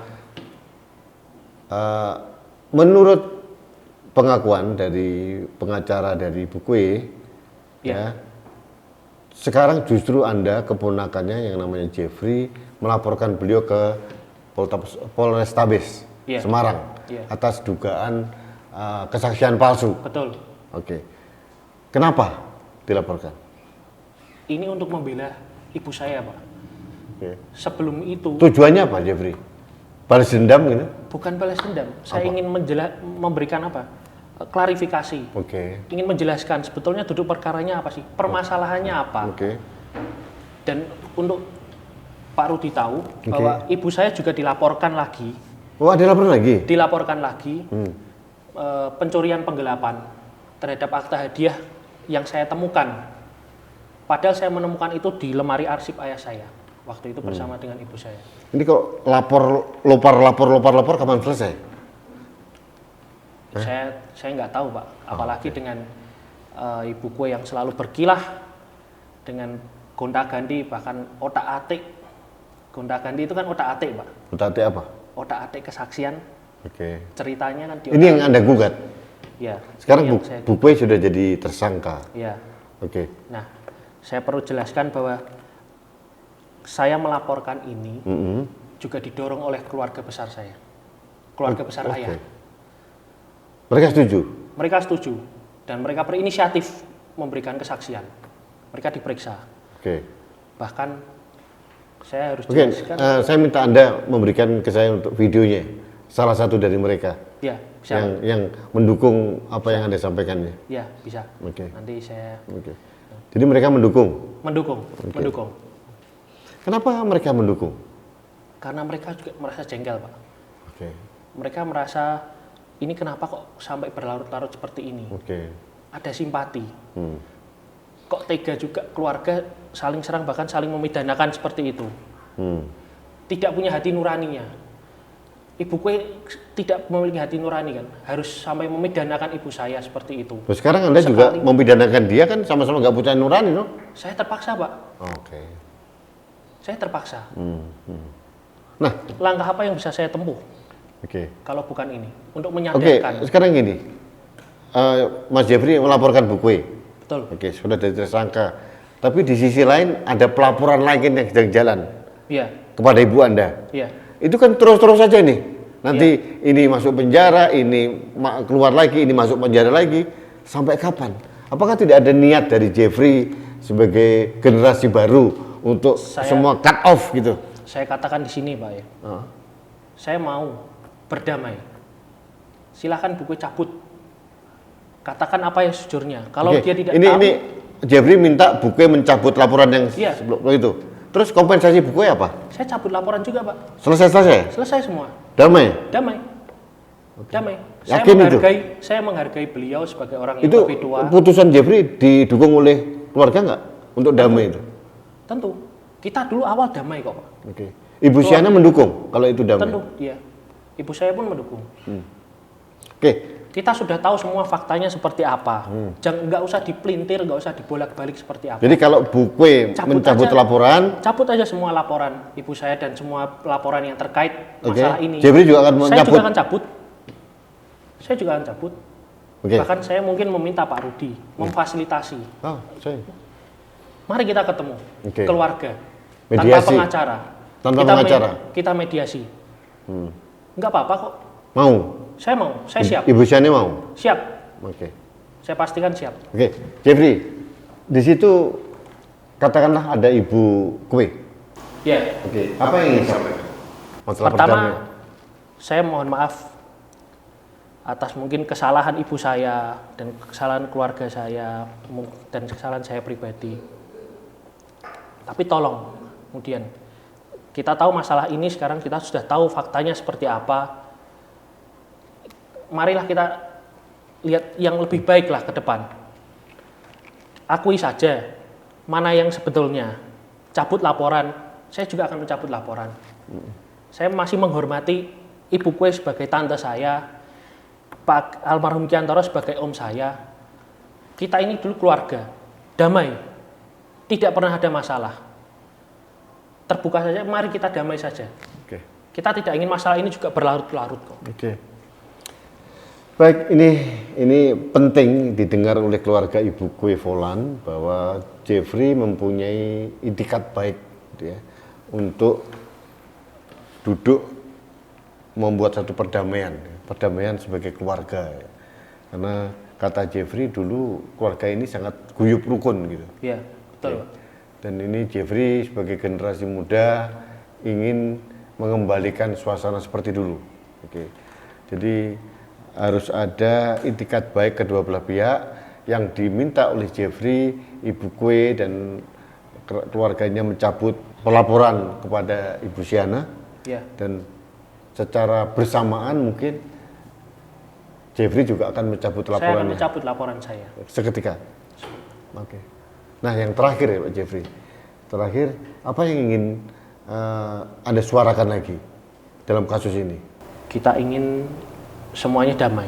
menurut pengakuan dari pengacara dari Ibu Kue, ya, sekarang justru Anda, keponakannya yang namanya Jeffrey, melaporkan beliau ke Polrestabes Semarang atas dugaan kesaksian palsu. Betul. Oke. Kenapa dilaporkan? Ini untuk membela ibu saya, Pak. Oke. Sebelum itu, Tujuannya apa, Jeffrey? Balas dendam gitu? bukan balas dendam. Saya ingin memberikan apa? Klarifikasi. Oke. Ingin menjelaskan sebetulnya duduk perkaranya apa sih? Permasalahannya apa? Oke. Dan untuk Pak Rudi tahu bahwa ibu saya juga dilaporkan lagi. Oh, ada laporan lagi? Dilaporkan lagi pencurian penggelapan terhadap akta hadiah yang saya temukan. Padahal saya menemukan itu di lemari arsip ayah saya waktu itu bersama dengan ibu saya. Ini kok lapor kapan selesai? Saya nggak tahu Pak, apalagi dengan ibu kue yang selalu berkilah dengan gonta-ganti bahkan otak-atik. Gonta-ganti itu kan otak-atik Pak. Otak-atik apa? Otak-atik kesaksian. Oke. Ceritanya kan Ini yang Anda gugat? Ya. Sekarang yang Bu Kue sudah jadi tersangka? Ya. Oke. Nah, saya perlu jelaskan bahwa saya melaporkan ini juga didorong oleh keluarga besar saya. Keluarga besar ayah. Mereka setuju? Mereka setuju dan mereka berinisiatif memberikan kesaksian. Mereka diperiksa. Oke. Bahkan saya harus Oke, jelaskan. saya minta Anda memberikan ke saya untuk videonya. Salah satu dari mereka. Ya, bisa. Yang mendukung apa yang Anda sampaikan. Ya, bisa. Oke. Nanti saya Oke. Jadi mereka mendukung? mendukung. Kenapa mereka mendukung? Karena mereka juga merasa jengkel, Pak. Oke. Mereka merasa ini kenapa kok sampai berlarut-larut seperti ini? Oke. Ada simpati. Kok tega juga keluarga saling serang bahkan saling memidanakan seperti itu. Tidak punya hati nuraninya. Ibu kue tidak memiliki hati nurani kan, harus sampai memidanakan ibu saya seperti itu. Terus sekarang Anda juga memidanakan dia kan sama-sama nggak punya nurani, no? Saya terpaksa, Pak. Oke. Saya terpaksa. Nah, langkah apa yang bisa saya tempuh? Oke. Kalau bukan ini, untuk Oke, menyadarkan. sekarang gini, Mas Jeffrey melaporkan Bu Kue. Betul. Oke, sudah jadi tersangka. Tapi di sisi lain ada pelaporan lain yang sedang jalan Iya, kepada ibu Anda. iya. Itu kan terus-terus saja nih. Nanti ini masuk penjara, ini keluar lagi, ini masuk penjara lagi. Sampai kapan? Apakah tidak ada niat dari Jeffrey sebagai generasi baru untuk semua cut off gitu? Saya katakan di sini Pak ya, saya mau berdamai. Silahkan Bukwe cabut. Katakan apa yang sejujurnya. Kalau dia tidak tahu. Ini Jeffrey minta Bukwe mencabut laporan yang sebelum itu. Terus kompensasi Bukwe apa? Saya cabut laporan juga Pak. Selesai? Selesai semua. Damai. Saya menghargai beliau sebagai orang yang Itu lebih tua. putusan Jeffrey didukung oleh keluarga nggak untuk damai itu? Tentu. Kita dulu awal damai kok Pak. Oke. Ibu Siana mendukung kalau itu damai? Tentu, iya. Ibu saya pun mendukung. Oke. Kita sudah tahu semua faktanya seperti apa. Jangan, nggak usah dipelintir, nggak usah dibolak-balik seperti apa. Jadi kalau Bukwe mencabut laporan, cabut aja semua laporan ibu saya dan semua laporan yang terkait masalah ini. Jeffrey juga akan Saya juga akan cabut. Saya juga akan cabut. Bahkan saya mungkin meminta Pak Rudi memfasilitasi. Mari kita ketemu keluarga tanpa pengacara. Kita mediasi. Nggak apa-apa kok. Mau? Saya mau, saya siap. Ibu Siana mau? Siap. Oke. Saya pastikan siap. Oke, Jeffrey, di situ katakanlah ada Ibu Kue. Ya. Oke. Apa yang ingin disampaikan? Masalah pertama, perdamaian. saya mohon maaf atas mungkin kesalahan ibu saya dan kesalahan keluarga saya dan kesalahan saya pribadi. Tapi tolong, kemudian kita tahu masalah ini sekarang, kita sudah tahu faktanya seperti apa. Marilah kita lihat yang lebih baik lah ke depan. Akui saja mana yang sebetulnya. Cabut laporan, saya juga akan mencabut laporan. Saya masih menghormati Ibu Kue sebagai tante saya, Pak almarhum Kiantoro sebagai om saya. Kita ini dulu keluarga, damai, tidak pernah ada masalah. Terbuka saja, mari kita damai saja. Kita tidak ingin masalah ini juga berlarut-larut kok. Baik, ini penting didengar oleh keluarga Ibu Kue Volan bahwa Jeffrey mempunyai itikat baik gitu ya, untuk duduk membuat satu perdamaian sebagai keluarga ya. Karena kata Jeffrey dulu keluarga ini sangat guyup rukun gitu. Iya, betul. Ya. Dan ini Jeffrey sebagai generasi muda ingin mengembalikan suasana seperti dulu. Jadi harus ada itikat baik kedua belah pihak yang diminta oleh Jeffrey, Ibu Kue dan keluarganya mencabut pelaporan kepada Ibu Siana. Dan secara bersamaan mungkin Jeffrey juga akan mencabut laporannya. Saya akan mencabut laporan saya. Seketika. Nah, yang terakhir ya Pak Jeffrey. Terakhir, apa yang ingin Anda suarakan lagi dalam kasus ini? Kita ingin semuanya damai,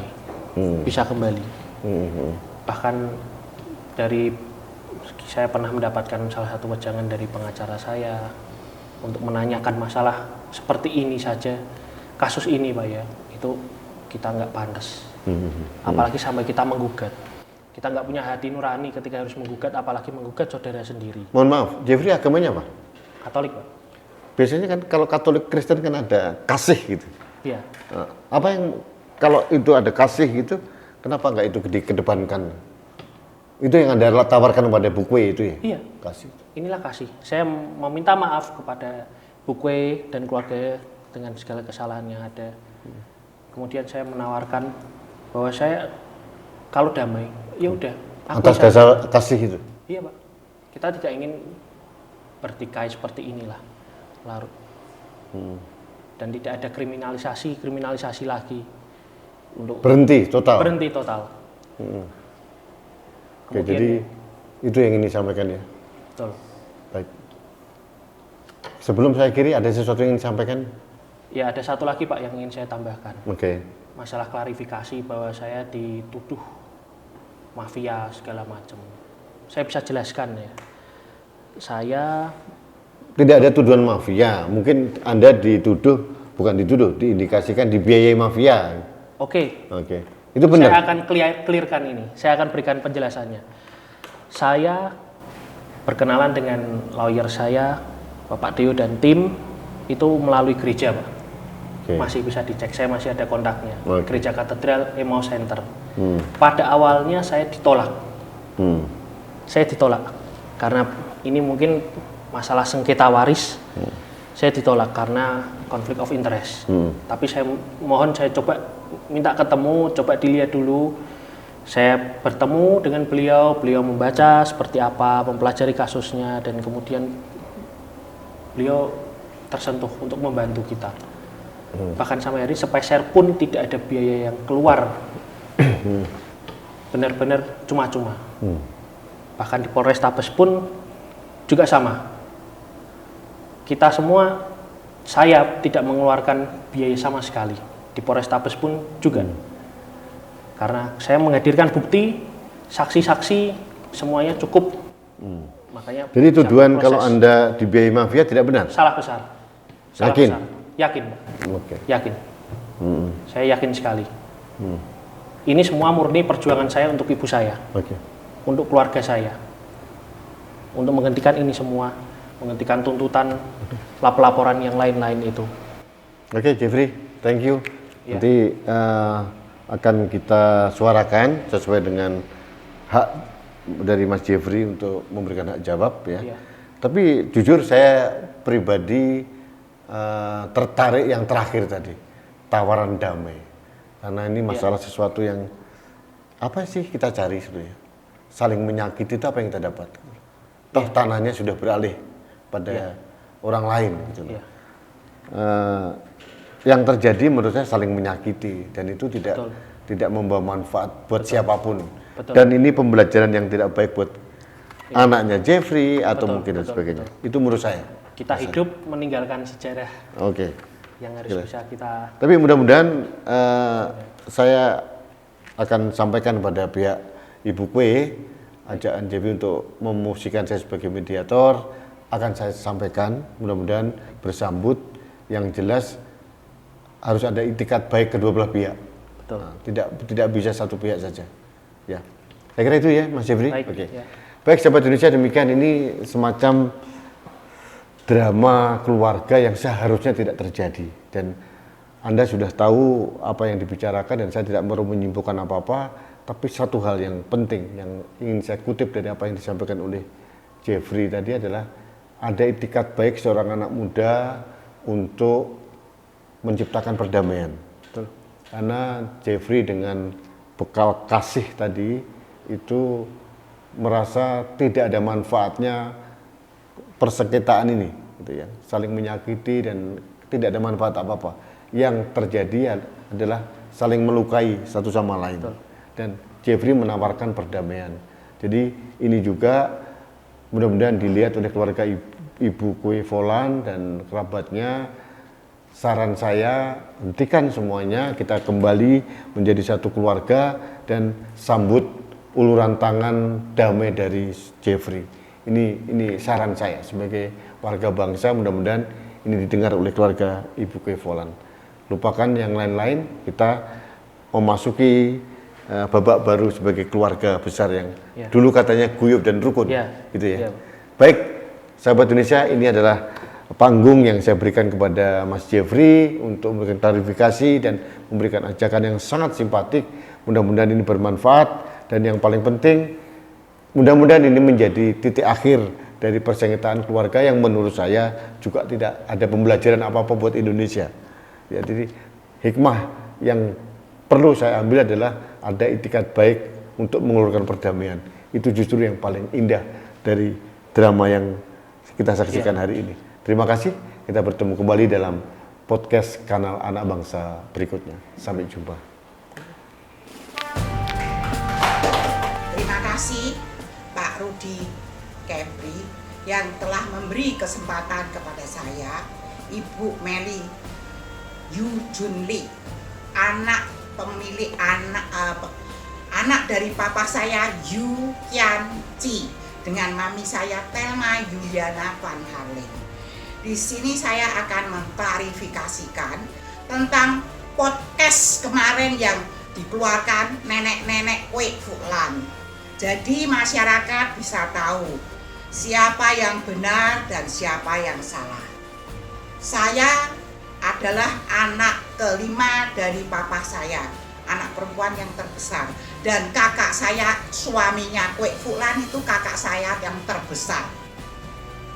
bisa kembali. Bahkan dari saya pernah mendapatkan salah satu wejangan dari pengacara saya untuk menanyakan masalah seperti ini saja, kasus ini Pak ya, itu kita nggak pantas. Apalagi sampai kita menggugat. Kita nggak punya hati nurani ketika harus menggugat, apalagi menggugat saudara sendiri. Mohon maaf, Jeffrey agamanya apa? Katolik Pak. Biasanya kan kalau Katolik Kristen kan ada kasih gitu. Iya. Apa yang kalau itu ada kasih gitu, kenapa nggak itu dikedepankan? Itu yang Anda tawarkan kepada Bu Kue itu ya? Iya. Kasih. Inilah kasih. Saya meminta maaf kepada Bu Kue dan keluarga dengan segala kesalahan yang ada. Kemudian saya menawarkan bahwa saya kalau damai, ya udah. Atas dasar kasih itu? Iya Pak. Kita tidak ingin bertikai seperti inilah, larut. Dan tidak ada kriminalisasi lagi. Untuk berhenti total. Oke, jadi itu yang ingin disampaikan ya. Betul. Baik. Sebelum saya akhiri, ada sesuatu yang ingin disampaikan? Ya, ada satu lagi Pak yang ingin saya tambahkan. Masalah klarifikasi bahwa saya dituduh mafia segala macam. Saya bisa jelaskan ya. Saya tidak ada tuduhan mafia. Mungkin Anda diindikasikan dibiayai mafia. Oke. Itu benar. Saya akan clearkan ini. Saya akan berikan penjelasannya. Saya berkenalan dengan lawyer saya, Bapak Teo dan tim itu melalui gereja, Pak. Masih bisa dicek, saya masih ada kontaknya. Gereja Katedral Emmaus Center. Pada awalnya saya ditolak. Karena ini mungkin masalah sengketa waris, saya ditolak karena konflik of interest. Tapi saya mohon, saya coba minta ketemu, coba dilihat dulu. Saya bertemu dengan beliau membaca seperti apa, mempelajari kasusnya, dan kemudian beliau tersentuh untuk membantu kita. Bahkan sampai hari sepeser pun tidak ada biaya yang keluar. Benar-benar cuma-cuma. Bahkan di Polrestabes pun juga sama. Kita semua, saya tidak mengeluarkan biaya sama sekali. Di Polrestabes pun juga. Karena saya menghadirkan bukti, saksi-saksi, semuanya cukup. Makanya. Jadi tuduhan kalau Anda dibiayai mafia tidak benar? Salah besar. Salah Yakin? besar. Yakin, Pak. Oke. Yakin. Saya yakin sekali. Ini semua murni perjuangan saya untuk ibu saya, untuk keluarga saya, untuk menghentikan ini semua, menghentikan tuntutan, laporan yang lain-lain itu. Oke, Jeffrey, thank you. Ya. Nanti akan kita suarakan sesuai dengan hak dari Mas Jeffrey untuk memberikan hak jawab ya. Ya. Tapi jujur saya pribadi tertarik yang terakhir tadi, tawaran damai. Karena ini masalah sesuatu yang apa sih kita cari sebenarnya? Saling menyakiti itu apa yang kita dapat? Toh tanahnya sudah beralih pada orang lain gitu loh. Yang terjadi menurut saya saling menyakiti, dan itu tidak membawa manfaat buat siapapun. Dan ini pembelajaran yang tidak baik buat anaknya Jeffrey atau mungkin dan sebagainya. Itu menurut saya. Kita hidup meninggalkan sejarah. Yang harus bisa kita. Tapi mudah-mudahan saya akan sampaikan pada pihak Ibu Kue ajakan Jeffrey untuk memungsikan saya sebagai mediator. Akan saya sampaikan, mudah-mudahan bersambut. Yang jelas harus ada itikat baik kedua belah pihak. Betul. Nah, tidak bisa satu pihak saja. Ya, saya kira itu ya, Mas Jeffrey. Baik, ya. Baik, sahabat Indonesia, demikian ini semacam drama keluarga yang seharusnya tidak terjadi. Dan Anda sudah tahu apa yang dibicarakan, dan saya tidak perlu menyimpulkan apa-apa. Tapi satu hal yang penting yang ingin saya kutip dari apa yang disampaikan oleh Jeffrey tadi adalah ada itikat baik seorang anak muda untuk menciptakan perdamaian. Betul. Karena Jeffrey dengan bekal kasih tadi itu merasa tidak ada manfaatnya persengketaan ini, gitu ya, saling menyakiti dan tidak ada manfaat apa-apa. Yang terjadi adalah saling melukai satu sama lain. Betul. Dan Jeffrey menawarkan perdamaian. Jadi ini juga mudah-mudahan dilihat oleh keluarga Ibu Kue Volan dan kerabatnya. Saran saya, hentikan semuanya, kita kembali menjadi satu keluarga dan sambut uluran tangan damai dari Jeffrey. Ini saran saya sebagai warga bangsa, mudah-mudahan ini didengar oleh keluarga Ibu Kue Volan. Lupakan yang lain-lain, kita memasuki babak baru sebagai keluarga besar yang dulu katanya guyup dan rukun, gitu ya. Baik, sahabat Indonesia, ini adalah panggung yang saya berikan kepada Mas Jeffrey untuk memberikan klarifikasi dan memberikan ajakan yang sangat simpatik. Mudah-mudahan ini bermanfaat, dan yang paling penting mudah-mudahan ini menjadi titik akhir dari persengketaan keluarga yang menurut saya juga tidak ada pembelajaran apa-apa buat Indonesia. Ya, jadi hikmah yang perlu saya ambil adalah ada itikat baik untuk mengeluarkan perdamaian. Itu justru yang paling indah dari drama yang kita saksikan hari ini. Terima kasih, kita bertemu kembali dalam podcast Kanal Anak Bangsa berikutnya. Sampai jumpa. Terima kasih Pak Rudi Kepri yang telah memberi kesempatan kepada saya, Ibu Meli Yu Junli, anak pemilik anak dari papa saya Yu Kian Chi dengan mami saya Thelma Yuliana Van Harling. Di sini saya akan mengklarifikasikan tentang podcast kemarin yang dikeluarkan nenek-nenek Kue Volan. Jadi masyarakat bisa tahu siapa yang benar dan siapa yang salah. Saya adalah anak kelima dari papa saya, anak perempuan yang terbesar. Dan kakak saya, suaminya Kwek Fulan itu kakak saya yang terbesar.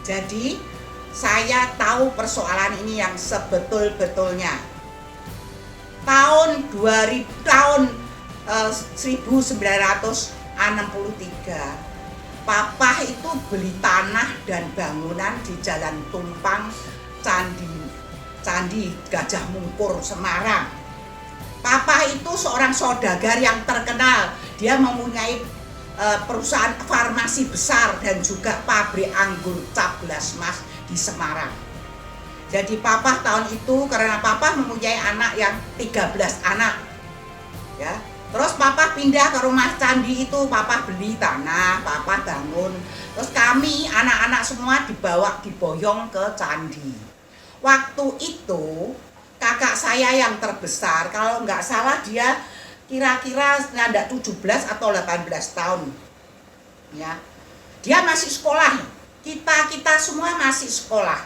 Jadi saya tahu persoalan ini yang sebetul-betulnya. Tahun 1963 Papa itu beli tanah dan bangunan di Jalan Tumpang, Candi Gajah Mungkur, Semarang. Papa itu seorang saudagar yang terkenal. Dia mempunyai perusahaan farmasi besar dan juga pabrik anggur cap Blasmas di Semarang. Jadi Papa tahun itu, karena Papa mempunyai anak yang 13 anak, ya. Terus Papa pindah ke rumah candi itu, Papa beli tanah, Papa bangun. Terus kami anak-anak semua diboyong ke candi. Waktu itu kakak saya yang terbesar, kalau nggak salah dia kira-kira ada 17 atau 18 tahun. Ya. Dia masih sekolah. Kita semua masih sekolah.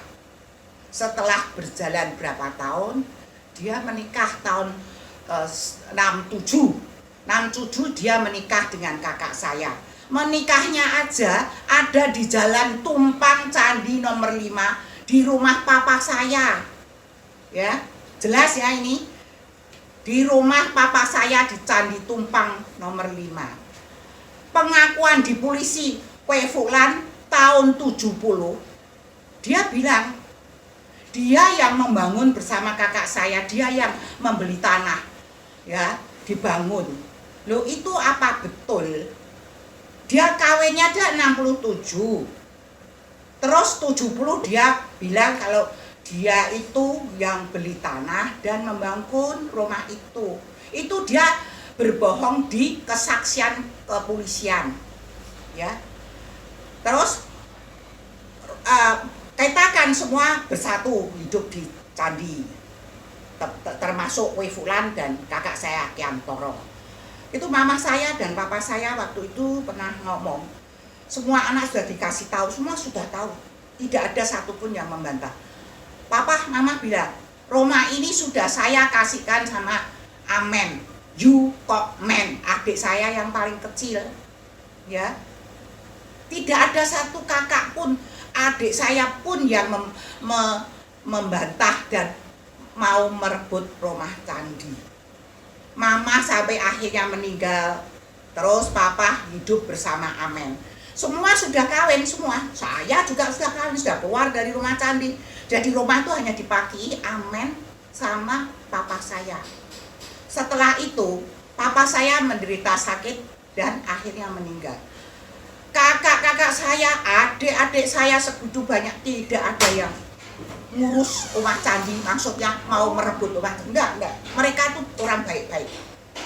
Setelah berjalan berapa tahun, dia menikah tahun 67 dia menikah dengan kakak saya. Menikahnya aja ada di Jalan Tumpang Candi nomor 5 di rumah papa saya. Ya, jelas ya ini. Di rumah papa saya di Candi Tumpang nomor 5. Pengakuan di polisi Kwek Fulan tahun 70. Dia bilang dia yang membangun bersama kakak saya, dia yang membeli tanah. Ya, dibangun. Loh itu apa betul? Dia kawinnya dia 67. Terus 70 dia bilang kalau dia itu yang beli tanah dan membangun rumah itu. Itu dia berbohong di kesaksian kepolisian. Ya. Terus katakan semua bersatu hidup di candi. Termasuk Kwek Fulan dan kakak saya Kiantoro. Itu mama saya dan papa saya waktu itu pernah ngomong, semua anak sudah dikasih tahu, semua sudah tahu, tidak ada satupun yang membantah. Papa, mama bilang, rumah ini sudah saya kasihkan sama Amen, you kok men, adik saya yang paling kecil, ya. Tidak ada satu kakak pun, adik saya pun yang membantah dan mau merebut rumah candi. Mama sampai akhirnya meninggal. Terus papa hidup bersama Amen. Semua sudah kawin semua. Saya juga sudah kawin, sudah keluar dari rumah candi. Jadi rumah itu hanya dipakai Amen sama papa saya. Setelah itu, papa saya menderita sakit dan akhirnya meninggal. Kakak-kakak saya, adik-adik saya segitu banyak, tidak ada yang ngurus rumah candi, maksudnya mau merebut rumah candi. Enggak. Mereka tuh orang baik-baik.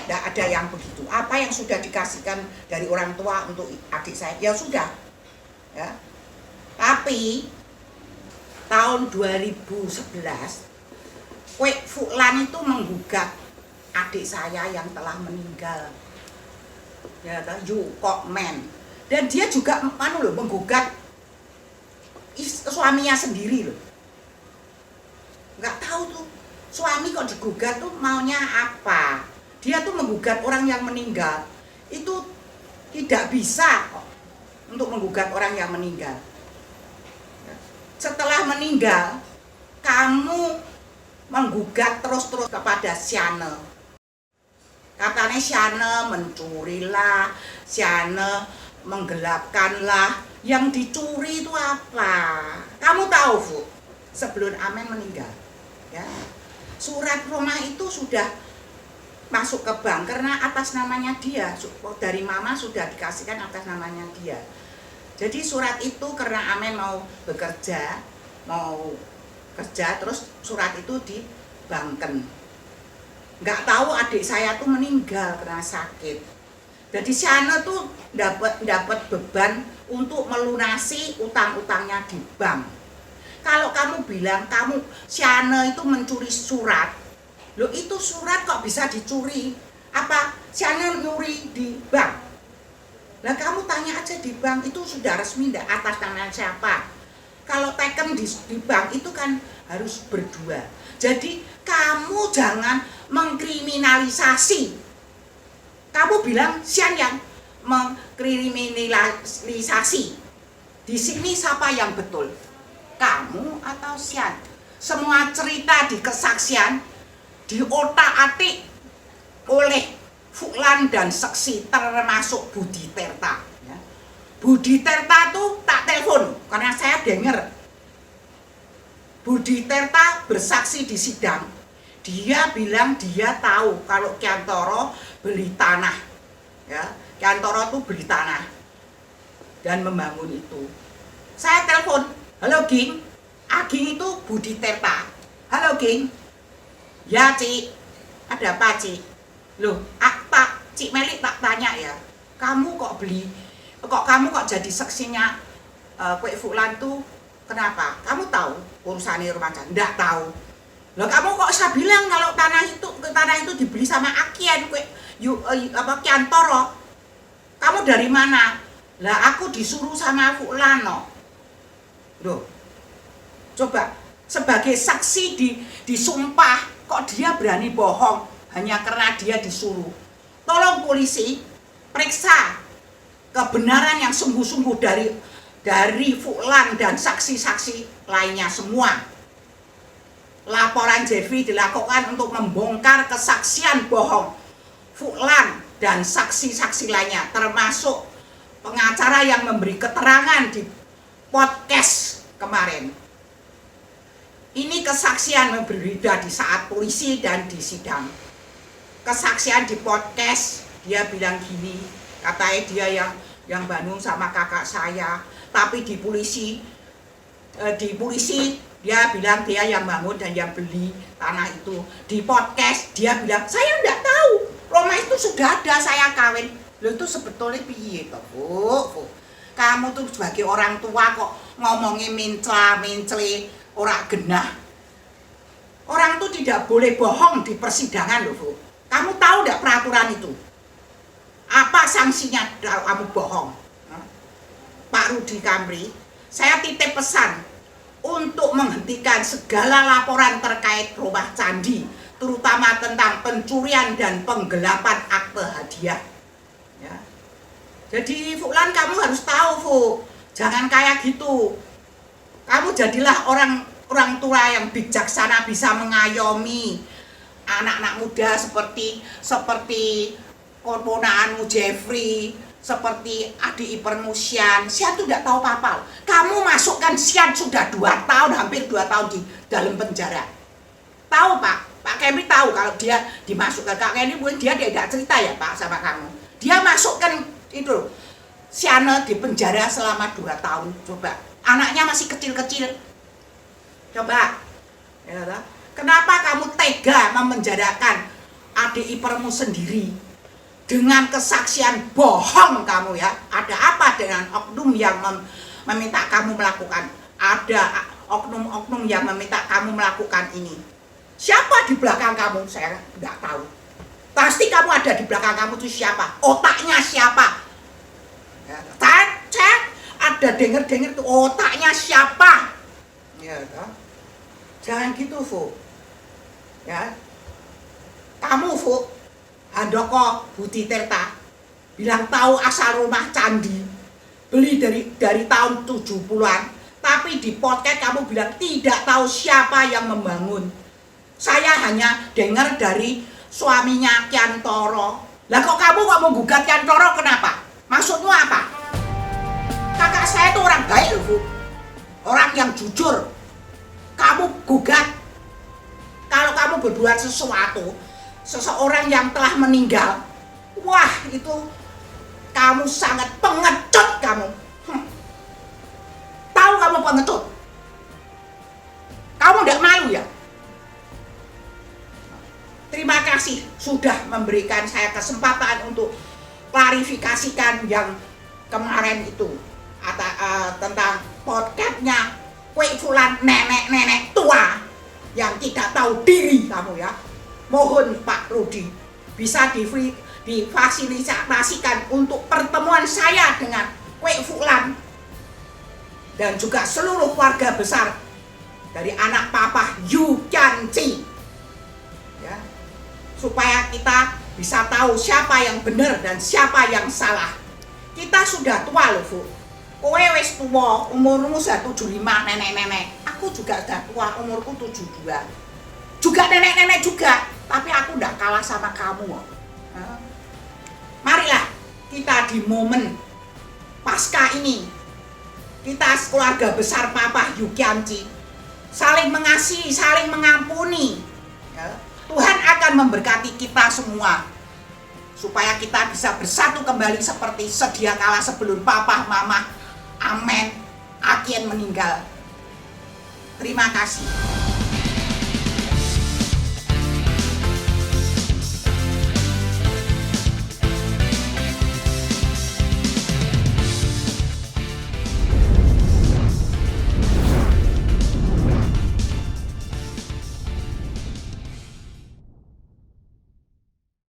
Enggak ada yang begitu. Apa yang sudah dikasihkan dari orang tua untuk adik saya, ya sudah. Ya. Tapi tahun 2011 Kwek Fulan itu menggugat adik saya yang telah meninggal. Ya, you kok men. Dan dia juga menggugat suaminya sendiri loh. Nggak tahu tuh suami kok digugat tuh maunya apa. Dia tuh menggugat orang yang meninggal. Itu tidak bisa kok untuk menggugat orang yang meninggal. Setelah meninggal, kamu menggugat terus-terus kepada Siane. Katanya Siane mencurilah, Siane menggelapkanlah. Yang dicuri itu apa? Kamu tahu, Bu? Sebelum Amen meninggal, ya, surat rumah itu sudah masuk ke bank karena atas namanya dia, dari mama sudah dikasihkan atas namanya dia. Jadi surat itu karena Amen mau kerja, terus surat itu dibankkan. Nggak tahu adik saya tuh meninggal karena sakit. Jadi Siane tuh dapat beban untuk melunasi utang-utangnya di bank. Kalau kamu bilang kamu Siane itu mencuri surat, loh itu surat kok bisa dicuri? Apa Siane nyuri di bank? Lah kamu tanya aja di bank itu sudah resmi enggak atas nama siapa? Kalau teken di bank itu kan harus berdua. Jadi kamu jangan mengkriminalisasi Kamu bilang Sian yang mengkriminalisasi. Di sini siapa yang betul? Kamu atau Sian? Semua cerita di kesaksian diotak-atik oleh Fulan dan saksi termasuk Budi Terta. Ya. Budi Terta tuh tak telepon karena saya dengar. Budi Terta bersaksi di sidang. Dia bilang dia tahu kalau Kiantoro beli tanah, ya, Kiantoro tuh beli tanah dan membangun itu. Saya telepon, halo Ging, Aging itu Budi Terta. Halo Ging, ya Cik, ada apa Cik? Loh, Cik Melik tak tanya ya, kamu kok jadi saksinya Kwek Fulan tuh kenapa? Kamu tahu urusannya rumah Candi? Nggak tahu. Loh kamu kok saya bilang kalau tanah itu dibeli sama Akian Kiantoro. Kamu dari mana? Lah aku disuruh sama Fulano. Loh. Coba sebagai saksi disumpah kok dia berani bohong hanya karena dia disuruh. Tolong polisi periksa kebenaran yang sungguh-sungguh dari Fulan dan saksi-saksi lainnya semua. Laporan Jeffrey dilakukan untuk membongkar kesaksian bohong Fulan dan saksi-saksi lainnya, termasuk pengacara yang memberi keterangan di podcast kemarin. Ini kesaksian berbeda di saat polisi dan di sidang. Kesaksian di podcast, dia bilang gini, katanya dia yang bangun sama kakak saya, tapi di polisi dia bilang dia yang bangun dan yang beli tanah itu. Di podcast dia bilang saya enggak tahu, rumah itu sudah ada, saya kawin. Loh itu sebetulnya piye toh, Bu? Kamu tuh sebagai orang tua kok ngomongin mencela-mencele ora genah. Orang tuh tidak boleh bohong di persidangan loh, Bu. Kamu tahu enggak peraturan itu? Apa sanksinya kalau kamu bohong? Pak Rudi Kamri, saya titip pesan untuk menghentikan segala laporan terkait rumah Candi, terutama tentang pencurian dan penggelapan akte hadiah. Ya. Jadi Fulan kamu harus tahu, Bu, jangan kayak gitu. Kamu jadilah orang tua yang bijaksana, bisa mengayomi anak-anak muda seperti ponakanmu Jeffrey, seperti adik iparmu Sian. Sian tuh tidak tahu apa-apa. Kamu masukkan Sian sudah 2 tahun, hampir 2 tahun di dalam penjara. Tahu Pak Kemi tahu kalau dia dimasukkan. Kak Kemi mungkin dia tidak cerita ya Pak sama kamu. Dia masukkan itu Sian di penjara selama 2 tahun. Coba, anaknya masih kecil-kecil. Coba, ya, kenapa kamu tega memenjarakan adik iparmu sendiri? Dengan kesaksian bohong kamu ya. Ada apa dengan oknum yang meminta kamu melakukan? Ada oknum-oknum yang meminta kamu melakukan ini. Siapa di belakang kamu? Saya nggak tahu. Pasti kamu ada di belakang kamu itu siapa? Otaknya siapa? Ya, saya ada denger-denger tuh otaknya siapa? Ya, jangan gitu, Fu. Ya, kamu, Fu, Handoko Budi Terta bilang tahu asal rumah Candi, beli dari tahun 70-an, tapi di podcast kamu bilang tidak tahu siapa yang membangun. Saya hanya dengar dari suaminya Kiantoro. Lah kok kamu kok mau gugat Kiantoro, kenapa? Maksudmu apa? Kakak saya itu orang baik loh, Bu. Orang yang jujur. Kamu gugat. Kalau kamu berbuat sesuatu, seseorang yang telah meninggal, wah itu kamu sangat pengecut kamu. Tahu kamu pengecut? Kamu tidak malu ya? Terima kasih sudah memberikan saya kesempatan untuk klarifikasikan yang kemarin itu tentang podcastnya Kwek Fulan, nenek-nenek tua yang tidak tahu diri kamu ya. Mohon Pak Rudi bisa difasilitasikan untuk pertemuan saya dengan Kwek Fulan dan juga seluruh keluarga besar dari anak papa Yu Kian Chi. Ya. supaya kita bisa tahu siapa yang benar dan siapa yang salah. Kita sudah tua loh, Bu. Kowe wis tua, umurmu sudah 75, nenek-nenek. Aku juga sudah tua, umurku 72. Juga nenek-nenek juga, tapi aku udah kalah sama kamu. Marilah kita di momen pasca ini, kita keluarga besar Papa Yukianci saling mengasihi, saling mengampuni. Tuhan akan memberkati kita semua supaya kita bisa bersatu kembali seperti sedia kala sebelum Papa, Mama, Amen, Akien meninggal. Terima kasih.